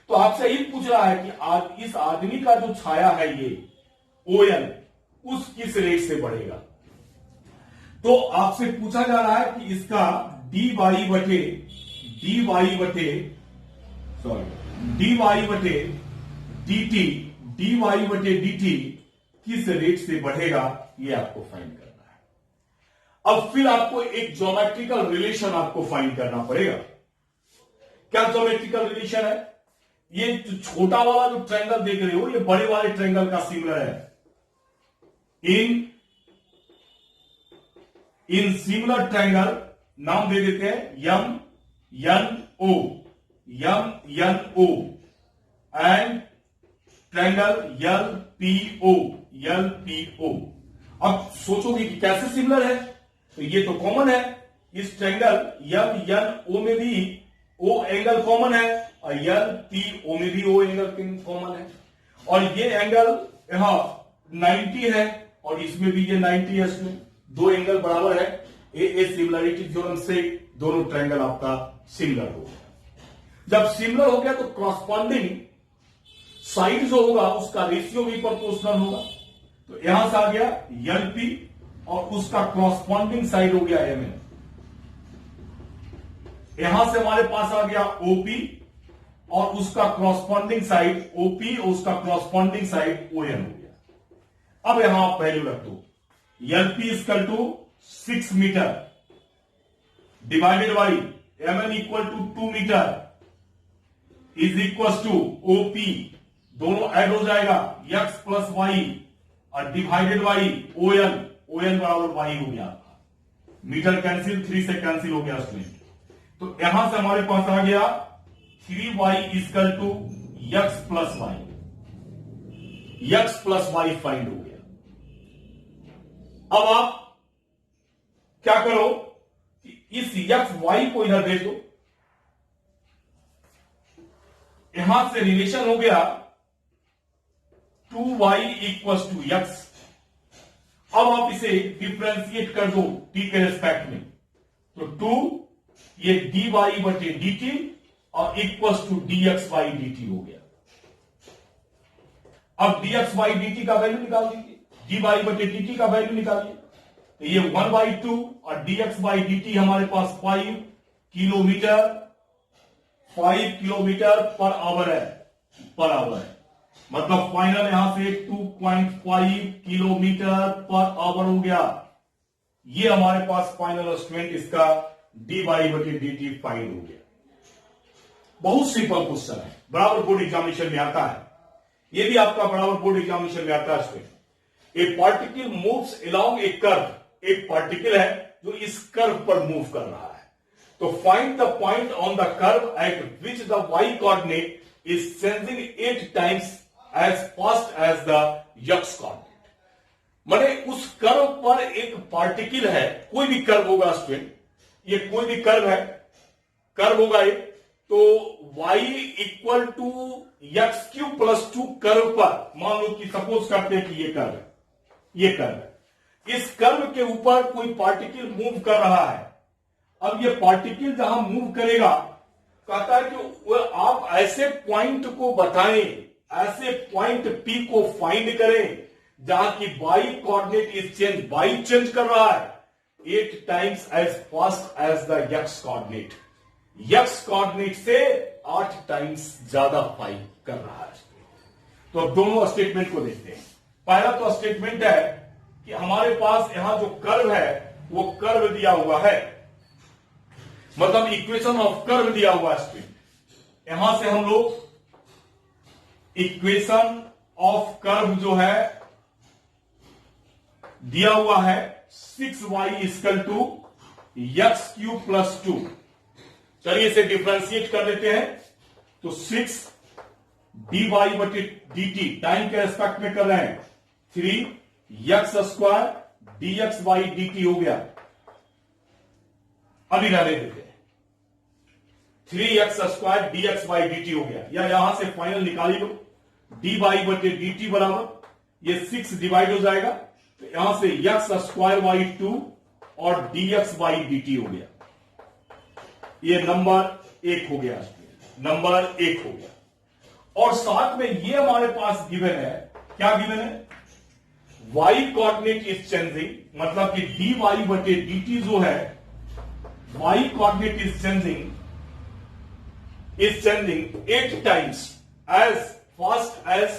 तो आपसे ये पूछ रहा है कि इस आदमी का जो छाया है ये ओएल उस किस रेट से बढ़ेगा। तो आपसे पूछा जा रहा है कि इसका dy बटे dt किस रेट से बढ़ेगा, ये आपको फाइंड करना है। अब फिर आपको एक ज्योमेट्रिकल रिलेशन आपको फाइंड करना पड़ेगा। क्या ज्योमेट्रिकल रिलेशन है, ये जो छोटा वाला जो ट्रायंगल देख रहे हो ये बड़े वाले ट्रायंगल का सिमिलर है। इन सिमिलर ट्रायंगल नाम दे देते हैं m n o and triangle l p o. अब सोचोगे कि कैसे सिमिलर है, तो ये तो कॉमन है, इस ट्रायंगल एन ओ में भी ओ एंगल कॉमन है और एल पी ओ में भी ओ एंगल कॉमन है, और ये एंगल यहां 90 है और इसमें भी ये 90 है, इसमें दो एंगल बराबर है। ए सिमिलरिटी थ्योरम से दोनों ट्रायंगल आपका सिमिलर हो गया। जब सिमिलर हो गया तो कॉरस्पॉन्डिंग साइड जो होगा उसका रेशियो भी प्रोपोर्शनल होगा। तो यहां से आ गया एल पी और उसका कॉरस्पॉन्डिंग साइड हो गया एम एन। यहां से हमारे पास आ गया ओपी और उसका कॉरस्पॉन्डिंग साइड ओपी और उसका कॉरस्पॉन्डिंग साइड ओएन हो गया। अब यहां आप वैल्यू रख दो, l p equal to 6 metre divided by m n equal to 2 metre is equal to o p, दोनों ऐड हो जाएगा एक्स प्लस वाई और डिवाइडेड बाई ओएन, ओएन बराबर वाई हो गया, मीटर कैंसिल 3 से कैंसिल हो गया स्टूडेंट। तो यहां से हमारे पास आ गया 3y equal to x plus y, x plus y find हो गया। अब आप क्या करो कि इस एक्स वाई को इधर भेज दो, यहां से रिलेशन हो गया 2y इक्वल टू एक्स। अब आप इसे डिफ्रेंशिएट कर दो t के रेस्पेक्ट में, तो 2 ये dy बटे dt और equal to dx by dt हो गया। अब dx बाई dt का वैल्यू निकाल दीजिए, dy बटे dt का वैल्यू निकालिए, तो ये 1/2 और dx बाई dt हमारे पास 5 किलोमीटर 5 किलोमीटर पर आवर है, पर आवर है। मतलब फाइनल यहां से 2.5 किलोमीटर पर आवर हो गया। ये हमारे पास फाइनल स्टूडेंट इसका dy बटे dt फाइंड हो गया। बहुत सिंपल क्वेश्चन है, बराबर बोर्ड एग्जामिनेशन में आता है। ये भी आपका बराबर बोर्ड एग्जामिनेशन में आता है स्टूडेंट। ए पार्टिकल मूव्स अलोंग ए कर्व, एक पार्टिकल है जो इस कर्व पर मूव कर रहा है। तो find the point on the curve at which the y coordinate is changing 8 times as fast as the x coordinate. माने उस कर्व पर एक पार्टिकल है, कोई भी कर्व होगा स्टूडेंट, ये कोई भी कर्व है, कर्व होगा ये, तो y equal to x cube plus 2 curve पर, मान लो कि सपोज करते हैं कि ये कर्व है, ये कर्व है, इस कर्व के ऊपर कोई पार्टिकल मूव कर रहा है। अब ये पार्टिकल जहां मूव करेगा, कहता है कि आप ऐसे पॉइंट को बताएं, ऐसे पॉइंट P को फाइंड करें जहां की y coordinate is change, y change कर रहा है 8 times as fast as the x coordinate, x coordinate से 8 टाइम्स ज्यादा फाइंड कर रहा है। तो अब दोनों स्टेटमेंट को देखते हैं। पहला तो स्टेटमेंट है कि हमारे पास यहां जो कर्व है वो कर्व दिया हुआ है, मतलब इक्वेशन ऑफ कर्व दिया हुआ है। यहां से हम लोग इक्वेशन ऑफ कर्व जो है दिया हुआ है 6y equal to x cube plus 2। चलिए इसे डिफ्रेंशिएट कर लेते हैं। तो 6 dy बटे dt टाइम के रेस्पेक्ट में कर रहे हैं, 3 x square dx by dt हो गया। अभी रहने देते हैं, 3x square dx by dt हो गया, या यहां से फाइनल निकाली लो, dy बटे dt बराबर ये 6 डिवाइड हो जाएगा, तो यहां से एक्स स्क्वायर बाई 2 और dx बाई dt हो गया। ये नंबर 1 हो गया, नंबर 1 हो गया। और साथ में ये हमारे पास गिवन है, क्या गिवन है, y कोऑर्डिनेट इज चेंजिंग, मतलब कि dy बटे dt जो है y coordinate is changing 8 times as fast as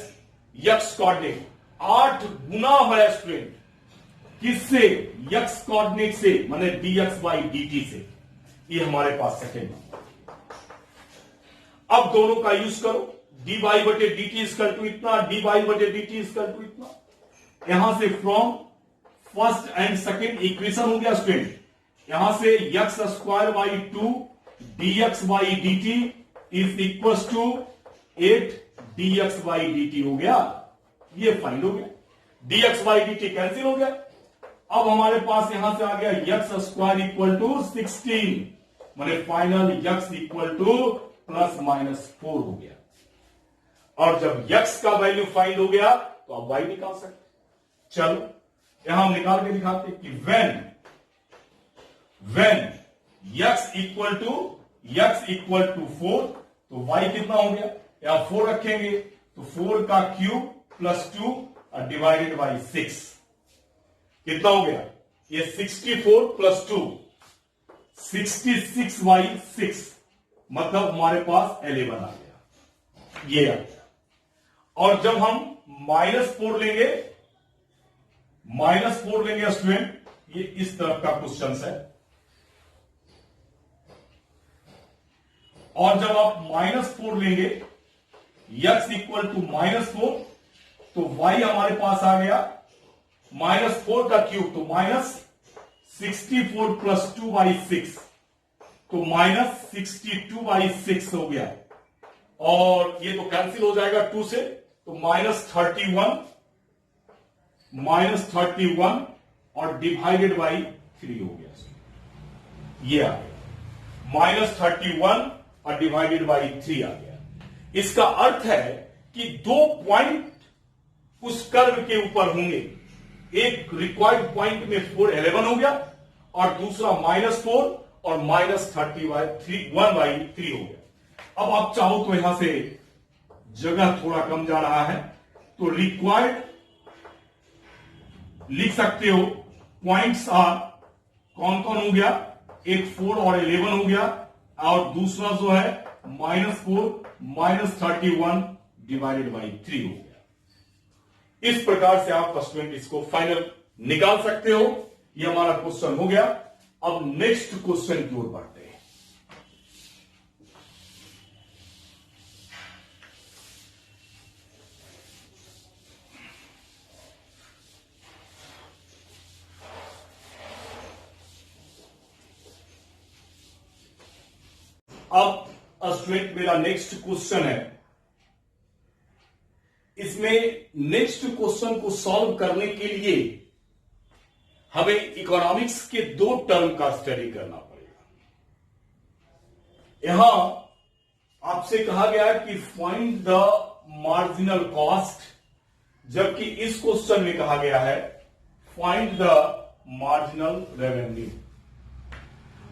x coordinate. 8 गुना है स्टूडेंट, किससे, x कोऑर्डिनेट से, माने dx बाई dt से। ये हमारे पास सेकेंड नंबर। अब दोनों का यूज करो, dy बटे dt इक्वल टू इतना, dy बटे dt इक्वल टू इतना। यहां से from first and second equation हो गया स्टूडेंट। यहां से x square by 2 dx by dt is equal to 8 dx by dt हो गया। ये फाइंड हो गया, dx बाई dt कैंसिल हो गया। अब हमारे पास यहां से आ गया एक्स स्क्वायर इक्वल टू 16, माने final x equal two plus minus 4 हो गया। और जब x का वैल्यू फाइंड हो गया तो आप y निकाल सकते। चलो यहां हम निकाल के दिखाते कि when x इक्वल टू 4, तो y कितना हो गया, यहां 4 रखेंगे तो 4 का क्यूब प्लस 2 और डिवाइडेड बाई 6 कितना हो गया, ये 64 प्लस 2 66 बाई 6, मतलब हमारे पास 11 आ गया, ये आ गया। और जब हम -4 लेंगे स्टूडेंट, ये इस तरफ का क्वेश्चन है, और जब आप -4 लेंगे x इक्वल टू -4, तो y हमारे पास आ गया -4 का क्यूब, तो -64 प्लस 2 बाई 6, तो -62 बाई 6 हो गया। और ये तो कैंसिल हो जाएगा 2 से, तो -31 और डिवाइडेड बाई 3 हो गया, ये आ गया -31 और डिवाइडेड बाई 3 आ गया। इसका अर्थ है कि 2 पॉइंट उस कर्व के ऊपर होंगे, एक रिक्वायर्ड पॉइंट में 11 हो गया और दूसरा -4 और -31 बाई 3 हो गया। अब आप चाहो तो यहां से जगह थोड़ा कम जा रहा है, तो रिक्वायर्ड लिख सकते हो, पॉइंट्स आर कौन कौन हो गया, एक 4 और 11 हो गया, और दूसरा जो है -4 -31 डिवाइडेड बाई 3 हो गया। इस प्रकार से आप स्टूडेंट इसको फाइनल निकाल सकते हो। ये हमारा क्वेश्चन हो गया। अब नेक्स्ट क्वेश्चन की ओर बढ़ते हैं। अब स्टूडेंट मेरा नेक्स्ट क्वेश्चन है। इसमें नेक्स्ट क्वेश्चन को सॉल्व करने के लिए हमें इकोनॉमिक्स के 2 टर्म का स्टडी करना पड़ेगा। यहां आपसे कहा गया है कि फाइंड द मार्जिनल कॉस्ट, जबकि इस क्वेश्चन में कहा गया है फाइंड द मार्जिनल रेवेन्यू।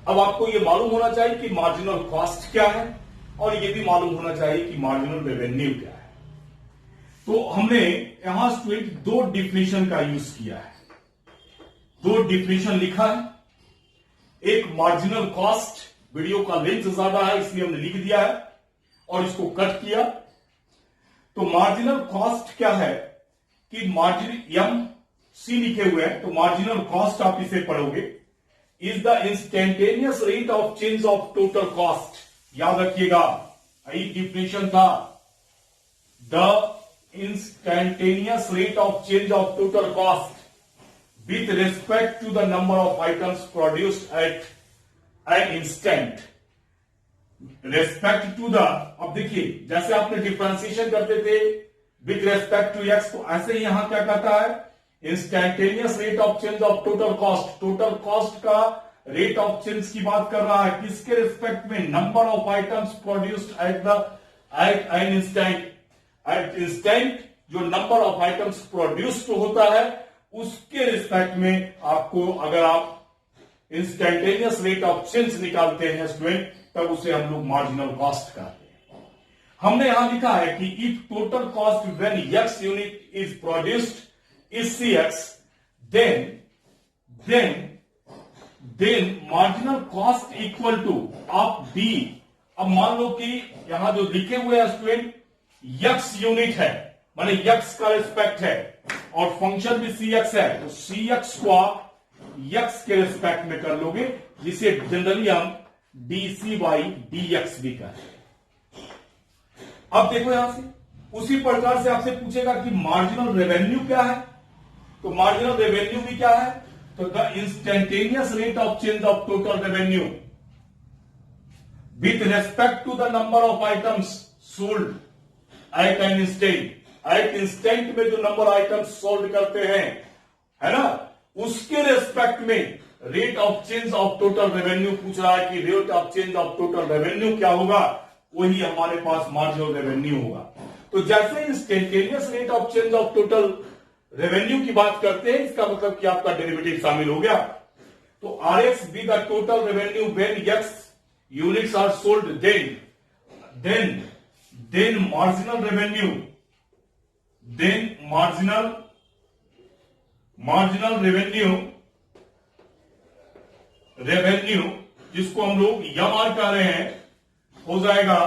अब आपको यह मालूम होना चाहिए कि मार्जिनल कॉस्ट क्या है और यह भी मालूम होना चाहिए कि मार्जिनल रेवेन्यू क्या है। तो हमने यहां स्टूडेंट 2 डिफिनेशन का यूज किया है, 2 डिफिनेशन लिखा है। एक मार्जिनल कॉस्ट, वीडियो का लेंथ ज्यादा है इसलिए हमने लिख दिया है और इसको कट किया। तो मार्जिनल कॉस्ट क्या है कि मार्जिन एम सी लिखे हुए हैं, तो मार्जिनल कॉस्ट आप इसे पढ़ोगे is the instantaneous rate of change of total cost. याद रखिएगा यही डिफिनेशन था, the instantaneous rate of change of total cost with respect to the number of items produced at an instant, respect to the, अब देखिए जैसे आपने differentiation करते थे with respect to x, तो ऐसे ही यहां क्या कहता है instantaneous rate of change of total cost. Total cost का रेट ऑफ चेंज की बात कर रहा है किसके रिस्पेक्ट में, number of items produced at an instant. At instant जो नंबर ऑफ आइटम्स प्रोड्यूस्ड होता है उसके रिस्पेक्ट में आपको, अगर आप इंस्टेंटेनियस रेट ऑफ चेंज निकालते हैं स्टूडेंट, तब उसे हम लोग मार्जिनल कॉस्ट कहते हैं। हमने यहां लिखा है कि if total cost when x unit is produced is C x, then marginal cost equal to of B. अब मान लो कि यहां जो लिखे हुए हैं स्टूडेंट एक्स यूनिट है, माने एक्स का रिस्पेक्ट है और फंक्शन भी सी एक्स है, तो सी एक्स को आप एक्स के रिस्पेक्ट में कर लोगे, जिसे जनरली हम डीसी बाई डी एक्स भी कहते हैं। अब देखो यहां से उसी प्रकार से आपसे पूछेगा कि मार्जिनल रेवेन्यू क्या है, तो मार्जिनल रेवेन्यू भी क्या है, तो the instantaneous rate of change of total revenue with respect to the number of items sold at an instant. At instant में जो नंबर आइटम्स सोल्ड करते हैं, है ना, उसके रेस्पेक्ट में rate of change of total revenue पूछ रहा है कि rate of change of total revenue क्या होगा, वही हमारे पास मार्जिनल रेवेन्यू होगा। तो जैसे instantaneous rate of change of total revenue की बात करते हैं, इसका मतलब कि आपका डेरिवेटिव शामिल हो गया। तो R x be the total revenue when x units are sold, then marginal revenue, then marginal revenue जिसको हम लोग यम आर कह रहे हैं, हो जाएगा,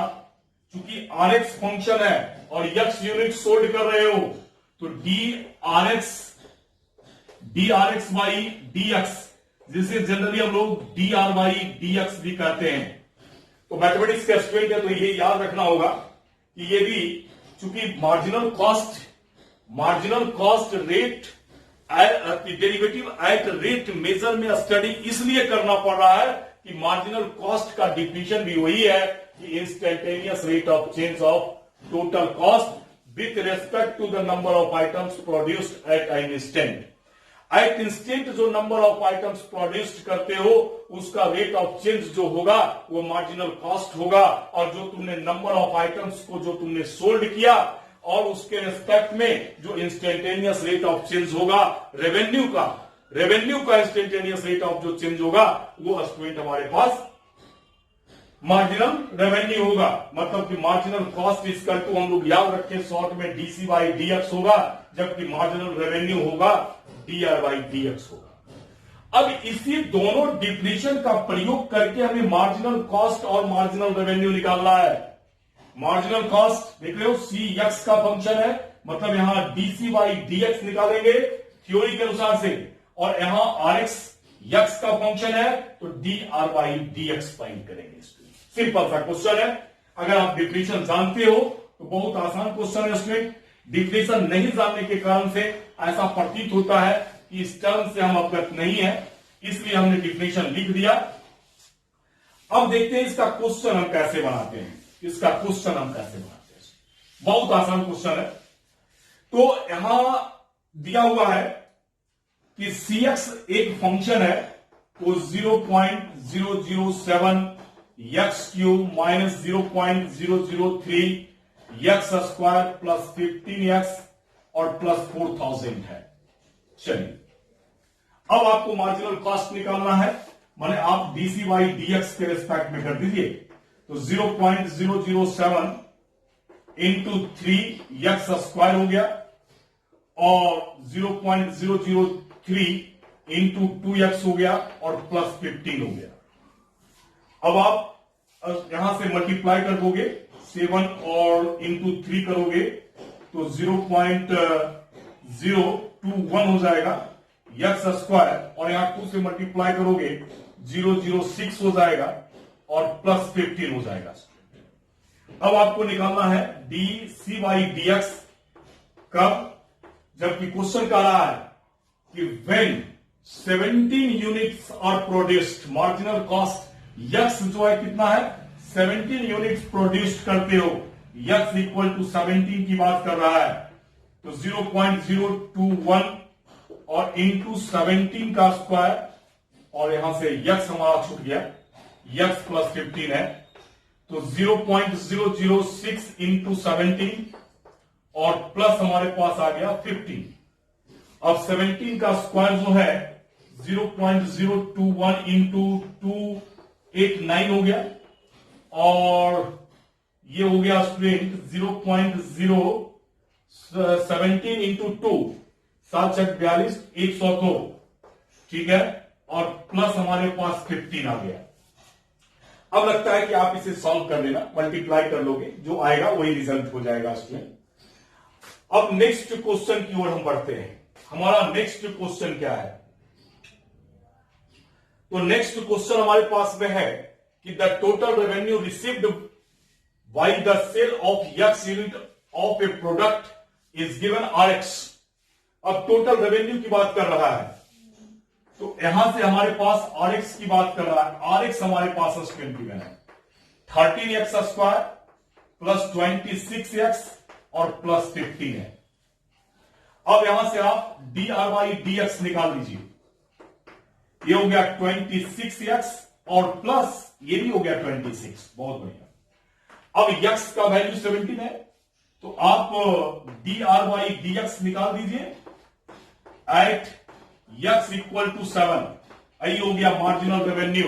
चूंकि आर एक्स फंक्शन है और एक्स यूनिट सोल्ड कर रहे हो, तो d are x by d x, जिसे जनरली हम लोग D R by d x भी कहते हैं। तो मैथमेटिक्स के स्टूडेंट है तो ये याद रखना होगा कि ये भी, चूंकि marginal cost rate derivative at rate measure में स्टडी इसलिए करना पड़ रहा है कि मार्जिनल कॉस्ट का डिफिनीशन भी वही है कि instantaneous rate of change of total cost with respect to the number of items produced at an instant. At instant जो नंबर ऑफ आइटम्स प्रोड्यूस्ड करते हो उसका रेट ऑफ चेंज जो होगा वो मार्जिनल कॉस्ट होगा, और जो तुमने नंबर ऑफ आइटम्स को जो तुमने सोल्ड किया और उसके रिस्पेक्ट में जो इंस्टेंटेनियस रेट ऑफ चेंज होगा रेवेन्यू का इंस्टेंटेनियस रेट ऑफ जो चेंज होगा वो स्टूडेंट हमारे पास मार्जिनल रेवेन्यू होगा। मतलब कि मार्जिनल कॉस्ट इक्वल टू, हम लोग याद रखें शॉर्ट में डीसी बाई डी एक्स होगा, जबकि मार्जिनल रेवेन्यू होगा D R by d x होगा। अब इसी दोनों डिफिनेशन का प्रयोग करके हमें मार्जिनल कॉस्ट और मार्जिनल रेवेन्यू निकालना है। मार्जिनल कॉस्ट देख रहे हो, सी एक्स का फंक्शन है, मतलब यहां डीसी बाई डीएक्स निकालेंगे थ्योरी के अनुसार से, और यहां आर एक्स एक्स का फंक्शन है तो d are by d x find करेंगे। सिंपल सा क्वेश्चन है। अगर आप डिफिनेशन जानते हो तो बहुत आसान क्वेश्चन है। उसमें डिफिनेशन नहीं जानने के कारण से ऐसा प्रतीत होता है कि इस टर्म से हम अवगत नहीं है, इसलिए हमने डिफिनेशन लिख दिया। अब देखते हैं इसका क्वेश्चन हम कैसे बनाते हैं। इसका क्वेश्चन हम कैसे बनाते हैं, बहुत आसान क्वेश्चन है। तो यहां दिया हुआ है कि सी एक्स एक फंक्शन है, तो 0.007 x cube minus 0.003 x square plus 15x और प्लस 4000 है। चलिए, अब आपको मार्जिनल कॉस्ट निकालना है, माने आप डीसी बाई डीएक्स के रिस्पेक्ट में कर दीजिए। तो 0.007 इंटू 3 एक्स स्क्वायर हो गया और 0.003 इंटू 2x हो गया और प्लस 15 हो गया। अब आप यहां से मल्टीप्लाई कर दोगे, 7 और इंटू 3 करोगे तो 0.021 हो जाएगा एक्स स्क्वायर, और यहां 2 से मल्टीप्लाई करोगे 006 हो जाएगा और प्लस 15 हो जाएगा। अब आपको निकालना है d C by d x कब, जबकि क्वेश्चन कह रहा है कि when 17 units are produced, marginal cost यक्स जो है कितना है, 17 यूनिट्स प्रोड्यूस्ड करते हो, यक्स इक्वल टू 17 की बात कर रहा है, तो 0.021 और इंटू 17 का स्क्वायर, और यहां से यक्स हमारा छूट गया, यक्स प्लस 15 है, तो 0.006 इंटू 17 और प्लस हमारे पास आ गया 15। अब 17 का स्क्वायर जो है 0.021 इंटू 289 हो गया, और ये हो गया स्टूडेंट 0.017 इंटू 2, 7×42 102, ठीक है, और प्लस हमारे पास 15 आ गया। अब लगता है कि आप इसे सॉल्व कर लेना, मल्टीप्लाई कर लोगे, जो आएगा वही रिजल्ट हो जाएगा इसमें। अब नेक्स्ट क्वेश्चन की ओर हम बढ़ते हैं। हमारा नेक्स्ट क्वेश्चन क्या है, तो नेक्स्ट क्वेश्चन हमारे पास में है कि the total revenue received by the sale of x unit of a product is given R x. अब टोटल रेवेन्यू की बात कर रहा है, तो यहां से हमारे पास आर एक्स की बात कर रहा है। आर एक्स हमारे पास स्टूडेंट गिवन है 13x स्क्वायर प्लस 26x और प्लस 15 है। अब यहां से आप D R by d x निकाल लीजिए, ये हो गया 26x और प्लस ये भी हो गया 26, बहुत बढ़िया। अब x का वैल्यू 17 है, तो आप D R by d x निकाल दीजिए एट x इक्वल टू 7। यही हो गया marginal revenue.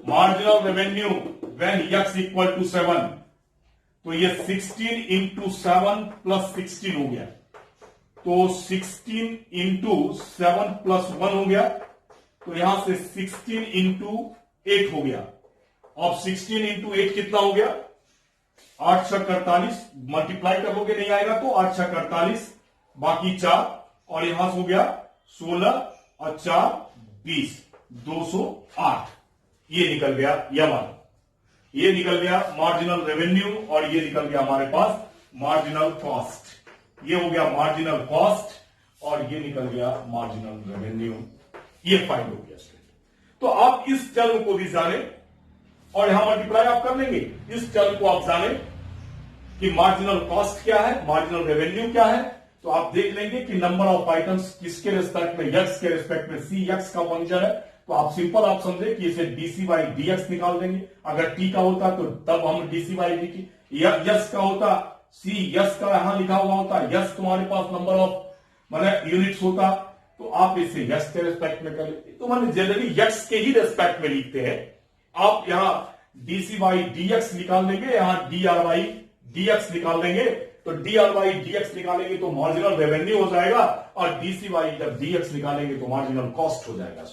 Marginal revenue when x equal to 7, तो ये 16 इंटू 7 प्लस 16 हो गया, तो 16 इंटू 7 प्लस 1 हो गया, तो यहां से 16 इंटू 8 हो गया। अब 16 इंटू 8 कितना हो गया, 8 6 48, मल्टीप्लाई करोगे नहीं आएगा तो 8 6 48, बाकी 4, और यहां से हो गया 16 और 4 20, 208। ये निकल गया यमन, ये निकल गया मार्जिनल रेवेन्यू, और ये निकल गया हमारे पास मार्जिनल कॉस्ट। ये हो गया मार्जिनल कॉस्ट और ये निकल गया मार्जिनल रेवेन्यू, ये फाइंड हो गया। तो आप इस टर्म को भी जाने और यहां मल्टीप्लाई आप कर लेंगे, इस टर्म को आप जाने कि मार्जिनल कॉस्ट क्या है, मार्जिनल रेवेन्यू क्या है, तो आप देख लेंगे कि नंबर ऑफ आइटम्स किसके रिस्पेक्ट में, एक्स के रिस्पेक्ट में सी एक्स का फंक्शन है, तो आप सिंपल आप समझे कि इसे डीसी बाई डीएक्स निकाल देंगे। अगर टी का होता तो तब हम DC by d T, yes का होता सी यस का यहां लिखा हुआ होता, यस तुम्हारे पास नंबर ऑफ मतलब यूनिट्स होता, तो आप इसे यस के रिस्पेक्ट में कर लेते। तो मैंने जनरली यक्स के ही रिस्पेक्ट में लिखते हैं। आप यहां डीसी बाई डीएक्स निकाल देंगे, यहां डी आर बाई डीएक्स निकाल देंगे, तो डी आर बाई डीएक्स निकालेंगे तो मार्जिनल रेवेन्यू हो जाएगा, और डीसी बाई जब डीएक्स निकालेंगे तो मार्जिनल कॉस्ट हो जाएगा।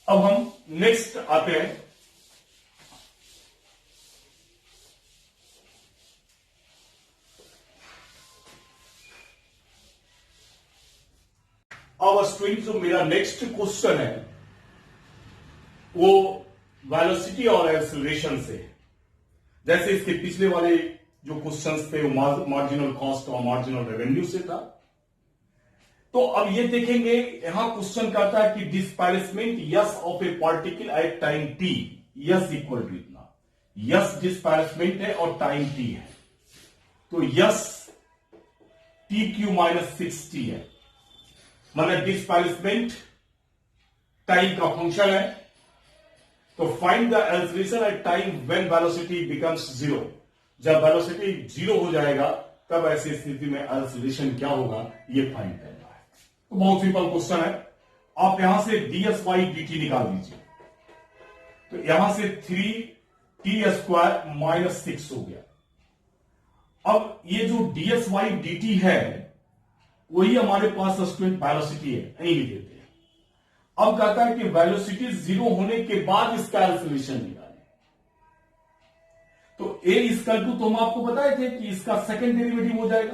अब हम नेक्स्ट आते हैं, अब स्टूडेंट जो मेरा नेक्स्ट क्वेश्चन है वो वेलोसिटी और एक्सेलरेशन से, जैसे इसके पिछले वाले जो क्वेश्चंस थे वो मार्जिनल कॉस्ट और मार्जिनल रेवेन्यू से था। तो अब ये देखेंगे, यहां क्वेश्चन कहता है कि displacement s of a particle at time t, s equal to इतना, यस डिस्प्लेसमेंट है और टाइम टी है, तो यस टी क्यू माइनस 60 है, मतलब डिस्प्लेसमेंट टाइम का फंक्शन है। तो find the acceleration at time when velocity becomes zero, जब वेलोसिटी जीरो हो जाएगा तब ऐसी स्थिति में एक्सेलरेशन क्या होगा ये फाइंड करना है। तो बहुत सिंपल क्वेश्चन है, आप यहां से ds बाई dt निकाल दीजिए, तो यहां से 3t² माइनस 6 हो गया। अब ये जो ds बाई dt है वही हमारे पास स्टूडेंट वेलोसिटी है, यही लिख देते हैं। अब कहता है कि वेलोसिटी जीरो होने के बाद इसका एक्सेलरेशन निकालें, तो a इक्वल टू, तो हम आपको बताए थे कि इसका सेकंड डेरिवेटिव हो जाएगा,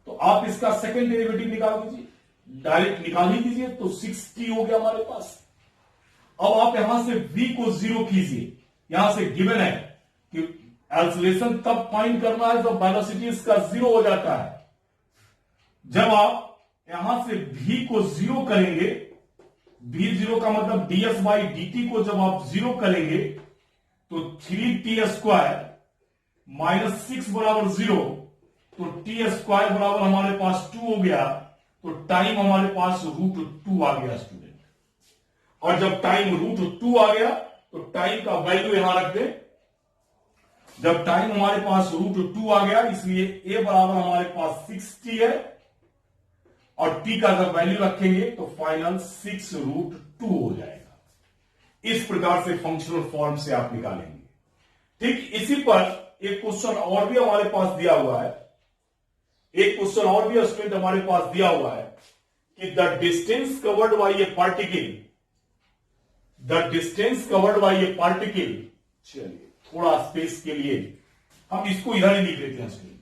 तो आप इसका सेकंड डेरिवेटिव निकाल दीजिए, डायरेक्ट निकाल ही दीजिए, तो 6t हो गया हमारे पास। अब आप यहां से v को जीरो कीजिए, यहां से गिवन है कि एक्सेलरेशन तब फाइंड करना है जब वेलोसिटी इसका जीरो हो जाता है। जब आप यहां से v को जीरो करेंगे, v जीरो का मतलब ds बाई dt को जब आप जीरो करेंगे तो 3t² माइनस 6 बराबर जीरो, तो t² बराबर हमारे पास 2 हो गया, तो टाइम हमारे पास √2 आ गया स्टूडेंट। और जब टाइम √2 आ गया तो टाइम का वैल्यू यहां रख दें, जब टाइम हमारे पास √2 आ गया, इसलिए a बराबर हमारे पास 60 है, और t का जब वैल्यू रखेंगे तो फाइनल 6√2 हो जाएगा। इस प्रकार से फंक्शनल फॉर्म से आप निकालेंगे। ठीक इसी पर एक क्वेश्चन और भी हमारे पास दिया हुआ है, एक क्वेश्चन और भी स्टूडेंट हमारे पास दिया हुआ है कि the distance covered by a particle, the distance covered by a particle, चलिए थोड़ा स्पेस के लिए हम इसको इधर ही लिख लेते हैं स्टूडेंट,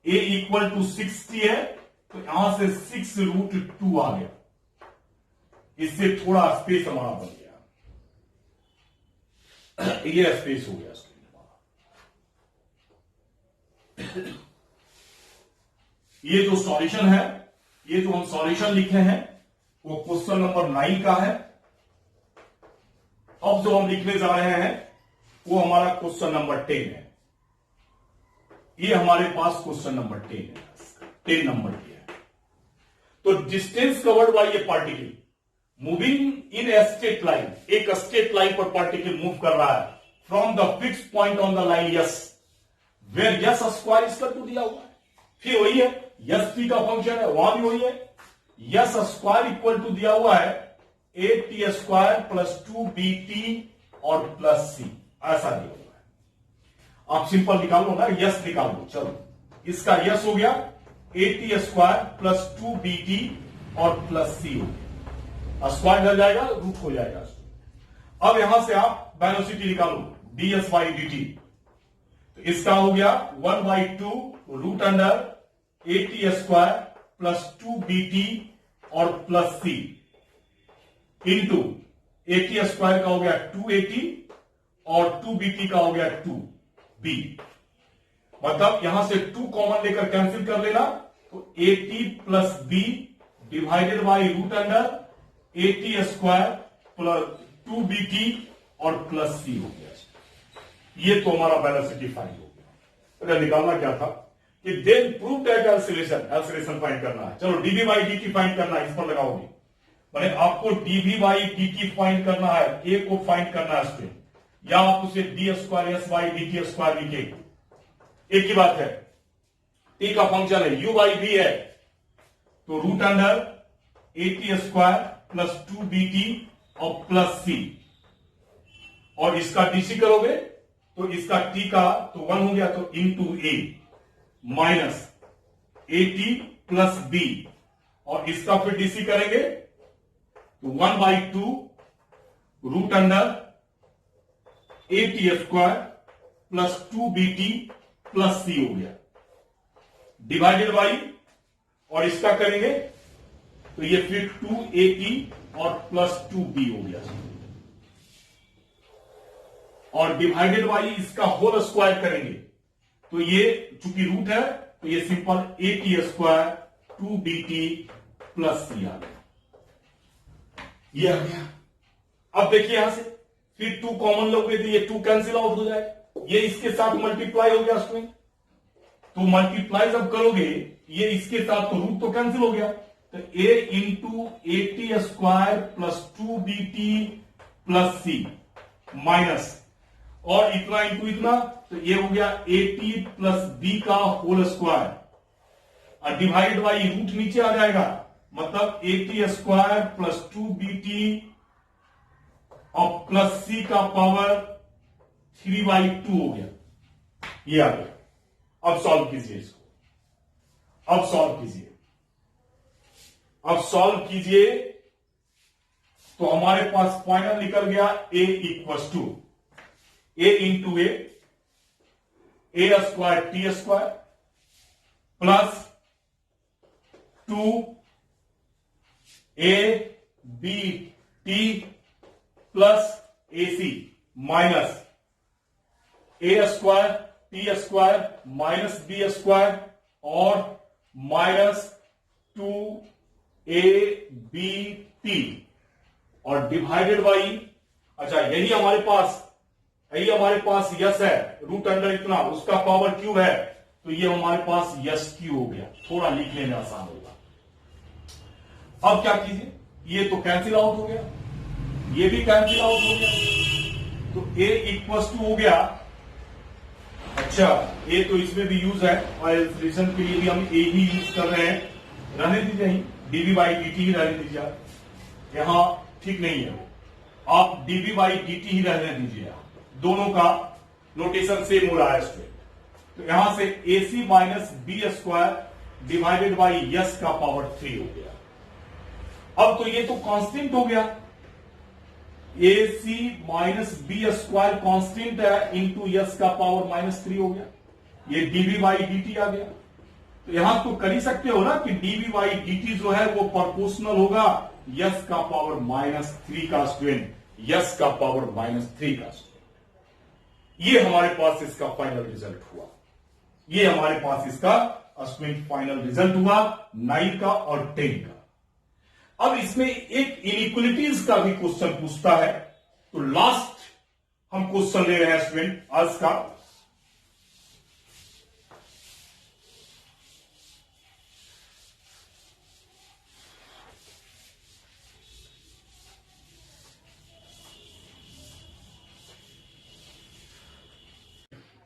a इक्वल टू 60 है, तो यहां से 6√2 आ गया, इससे थोड़ा स्पेस हमारा बन गया, ये स्पेस हो गया स्टूडेंट हमारा। ये जो सॉल्यूशन है, ये जो हम सॉल्यूशन लिखे हैं वो क्वेश्चन नंबर 9 का है। अब जो हम लिखने जा रहे हैं वो हमारा क्वेश्चन नंबर 10 है। ये हमारे पास क्वेश्चन नंबर 10 है, 10 नंबर की है। तो distance covered by a particle moving in a straight line, एक स्ट्रेट लाइन पर पार्टिकल मूव कर रहा है from the fix point on the line s, where s square इसका टू दिया हुआ है, फिर वही है यस टी का फंक्शन है, वहां भी वही है, यस स्क्वायर इक्वल टू दिया हुआ है at² प्लस 2bt और प्लस c, ऐसा दिया हुआ है। आप सिंपल निकाल लो ना, यस निकाल लो, चलो इसका यस हो गया at² प्लस 2bt और प्लस c हो गया, स्क्वायर डल जाएगा, रूट हो जाएगा। अब यहां से आप वेलोसिटी निकालो ds बाई dt, तो इसका हो गया 1/2 root under at² plus 2bt और प्लस c इंटू at² का हो गया 2at और 2bt का हो गया 2b, मतलब यहां से 2 कॉमन लेकर कैंसिल कर लेना, तो at plus b divided by root under at² plus 2bt और प्लस c हो गया। ये तो हमारा वेलोसिटी फाइंड हो गया। अगर निकालना क्या था कि then prove that acceleration find करना है। चलो dv बाई dt फाइंड करना है, इस पर लगाओगे, मैंने आपको dv बाई dt फाइंड करना है, a को फाइंड करना है स्टूडेंट, या आप उसे d² s बाई dt² लिखे, एक ही बात है। t का फंक्शन है u बाई v है, तो root under at² plus 2bt और प्लस c, और इसका डीसी करोगे तो इसका t का तो 1 हो गया, तो into a minus at plus b, और इसका फिर डीसी करेंगे तो 1/2 root under AT square plus 2BT plus C हो गया, डिवाइडेड बाई, और इसका करेंगे तो ये फिर 2AT और प्लस 2B हो गया, और डिवाइडेड बाई इसका होल स्क्वायर करेंगे तो ये चूंकि रूट है तो ये simple AT square 2BT plus C आ गया, ये आ गया। अब देखिए यहां से फिर 2 कॉमन लोगे तो ये 2 कैंसिल आउट हो जाएगा, ये इसके साथ मल्टीप्लाई हो गया उसमें, तो मल्टीप्लाई जब करोगे ये इसके साथ तो रूट तो कैंसिल हो गया, तो A into AT square plus 2BT plus C minus, और इतना इंटू इतना, तो ये हो गया AT प्लस B का होल स्क्वायर, और डिवाइड बाई रूट नीचे आ जाएगा, मतलब AT स्क्वायर प्लस 2BT और प्लस C का पावर 3/2 हो गया, ये आ गया। अब सॉल्व कीजिए इसको, अब सॉल्व कीजिए, अब सॉल्व कीजिए तो हमारे पास फाइनल निकल गया A equal to A into A square T square plus 2ABT plus AC minus A square T square minus B square और माइनस 2ABT और डिवाइडेड बाई, अच्छा यही हमारे पास यस है, रूट अंडर इतना, उसका पावर क्यूब है, तो ये हमारे पास यस क्यू हो गया, थोड़ा लिखने में आसान होगा। अब क्या कीजिए, ये तो कैंसिल आउट हो गया, ये भी कैंसिल आउट हो गया, तो A इक्वल टू हो गया, अच्छा A तो इसमें भी यूज है और इल्यूस्ट्रेशन के लिए भी हम A ही यूज कर रहे हैं, रहने दीजिए, dv/dt ही रहने दीजिए, यहां ठीक नहीं है, आप dv/dt ही रहने दीजिए, दोनों का नोटेशन सेम हो रहा है इसमें, तो यहां से AC minus B square divided by yes का पावर 3 हो गया। अब तो ये तो कांस्टेंट हो गया, AC minus B square constant है इंटू यस का पावर -3 हो गया, ये dv/dt आ गया। तो यहां तो कर ही सकते हो ना कि dv/dt जो है वो प्रोपोर्शनल होगा यस का पावर -3 का स्क्वायर, यस का पावर -3 का स्क्वायर। ये हमारे पास इसका फाइनल रिजल्ट हुआ, ये हमारे पास इसका स्क्वायर फाइनल रिजल्ट हुआ 9 का और 10 का। अब इसमें एक इनइक्वालिटीज का भी क्वेश्चन पूछता है, तो लास्ट हम क्वेश्चन ले रहे हैं स्टूडेंट आज का।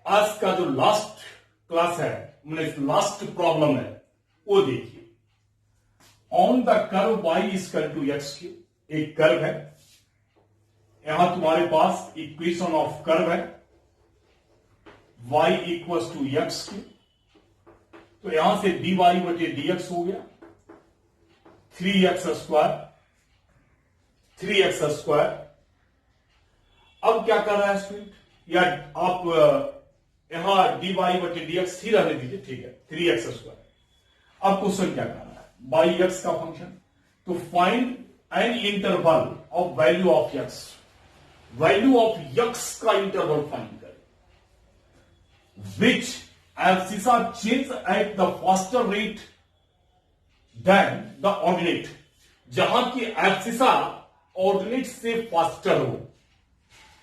आज का जो लास्ट क्लास है, लास्ट प्रॉब्लम है, वो देखिए। On the curve y equal to x cube, एक कर्व है, यहां तुम्हारे पास इक्वेशन ऑफ कर्व है y equal to x cube, तो यहां से dy/dx हो गया 3x स्क्वायर। अब क्या कर रहा है स्टूडेंट, या आप यहां dy/dx ही रहने दीजिए, ठीक है, 3x स्क्वायर। अब क्वेश्चन क्या कर रहा है, बाई एक्स का फंक्शन, तो find an interval of value of x, value of x का इंटरवल फाइंड करें which abscissa change at the faster rate than the ordinate, जहां की एब्सिसा ऑर्डिनेट से फास्टर हो,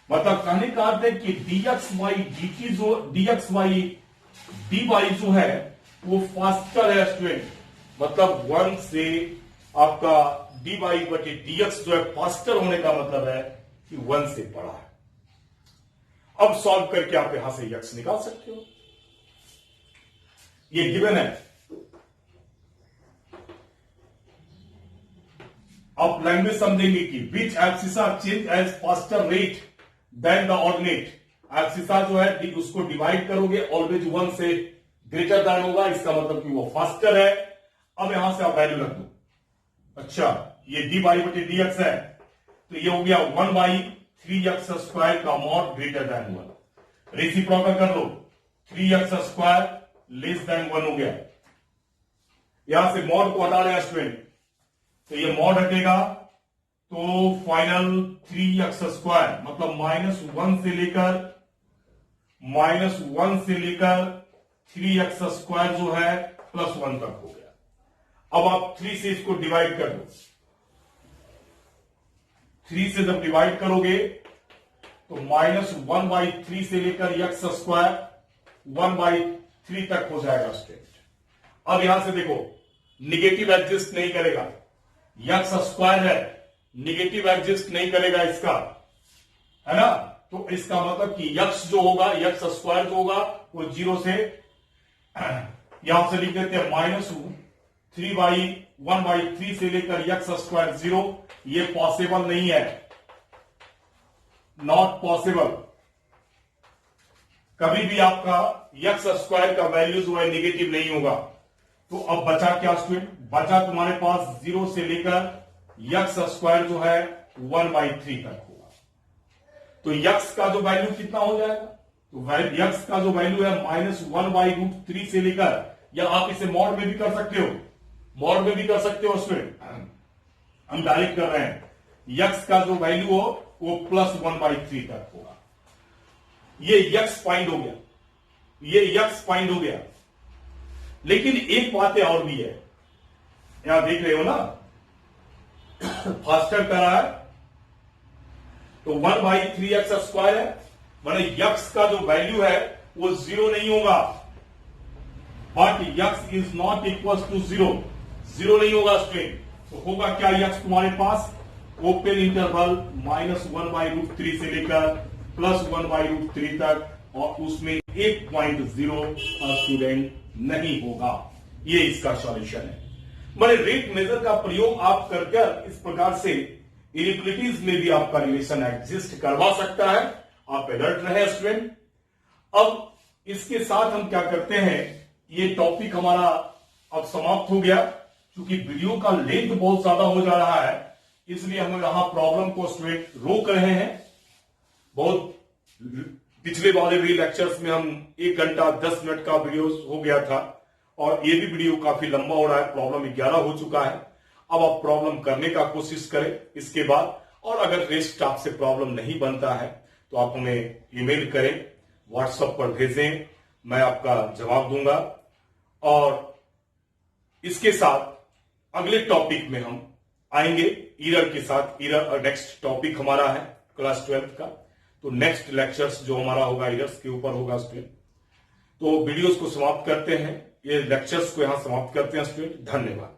मतलब कहने का अर्थ है कि dx/dt जो dx/dy जो है वो फास्टर है स्टूडेंट, मतलब 1 से आपका dy/dx जो है फास्टर होने का मतलब है कि 1 से बड़ा है। अब सॉल्व करके आप यहां से x निकाल सकते हो, ये गिवन है। आप लैंग्वेज समझेंगे कि which abscissa change as faster rate than the ordinate, abscissa जो है उसको डिवाइड करोगे ऑलवेज 1 से ग्रेटर देन होगा, इसका मतलब कि वो फास्टर है। अब यहां से आप वैल्यू रख दो, अच्छा, ये डी वाई बटे डी एक्स है, तो ये हो गया 1/3x² का मॉड ग्रेटर देन 1। रेसिप्रोकल कर लो, 3x² लेस देन 1 हो गया। यहां से मॉड को हटा रहे हैं स्टूडेंट, तो ये मॉड हटेगा तो फाइनल 3x² मतलब -1 से लेकर 3x² जो है +1 तक हो गया। अब आप 3 से इसको डिवाइड कर दो, 3 से जब डिवाइड करोगे तो -1/3 से लेकर x² 1/3 तक हो जाएगा स्टूडेंट। अब यहां से देखो, निगेटिव एग्जिस्ट नहीं करेगा, x² है, निगेटिव एग्जिस्ट नहीं करेगा इसका, है ना। तो इसका मतलब कि x जो होगा, x² जो होगा वो 0 से, यहां से लिख देते हैं -1/3 से लेकर x² 0। ये पॉसिबल नहीं है, नॉट पॉसिबल। कभी भी आपका x² का वैल्यू जो है निगेटिव नहीं होगा। तो अब बचा क्या स्टूडेंट, बचा तुम्हारे पास 0 से लेकर x² जो है 1/3 तक होगा। तो x का जो वैल्यू कितना हो जाएगा, तो x का जो वैल्यू है -1/√3 से लेकर, या आप इसे मॉड में भी कर सकते हो, मॉड में भी कर सकते हो स्टूडेंट, हम डायरेक्ट कर रहे हैं। x का जो वैल्यू हो वो +1/3 तक होगा। ये x फाइंड हो गया, ये x फाइंड हो गया। लेकिन एक बात और भी है, यहां देख रहे हो ना, फास्टर करा है तो 1/3x² है, माने x का जो वैल्यू है वो 0 नहीं होगा, but x is not equal to 0, 0 नहीं होगा स्टूडेंट। तो होगा क्या, x तुम्हारे पास ओपन इंटरवल -1/√3 से लेकर +1/√3 तक, और उसमें 1.0 स्टूडेंट नहीं होगा। ये इसका सॉल्यूशन है। माने रेट मेजर का प्रयोग आप कर इस प्रकार से इनइक्वालिटीज में भी आपका रिलेशन एग्जिस्ट करवा सकता है। आप अलर्ट रहे स्टूडेंट। अब इसके साथ हम क्या करते हैं, ये टॉपिक हमारा अब समाप्त हो गया। क्योंकि वीडियो का लेंथ बहुत ज्यादा हो जा रहा है, इसलिए हम यहां प्रॉब्लम को स्टूडेंट रोक रहे हैं। बहुत पिछले वाले भी लेक्चर्स में हम 1 घंटा 10 मिनट का वीडियो हो गया था, और ये भी वीडियो काफी लंबा हो रहा है, प्रॉब्लम 11 हो चुका है। अब आप प्रॉब्लम करने का कोशिश करें इसके बाद, और अगर रेस्ट आपसे प्रॉब्लम नहीं बनता है तो आप हमें ईमेल करें, व्हाट्सएप पर भेजें, मैं आपका जवाब दूंगा। और इसके साथ अगले टॉपिक में हम आएंगे ईरर के साथ। ईरर नेक्स्ट टॉपिक हमारा है क्लास 12 का, तो नेक्स्ट लेक्चर्स जो हमारा होगा ईरर्स के ऊपर होगा स्टूडेंट। तो वीडियोस को समाप्त करते हैं, ये लेक्चर्स को यहां समाप्त करते हैं स्टूडेंट। धन्यवाद।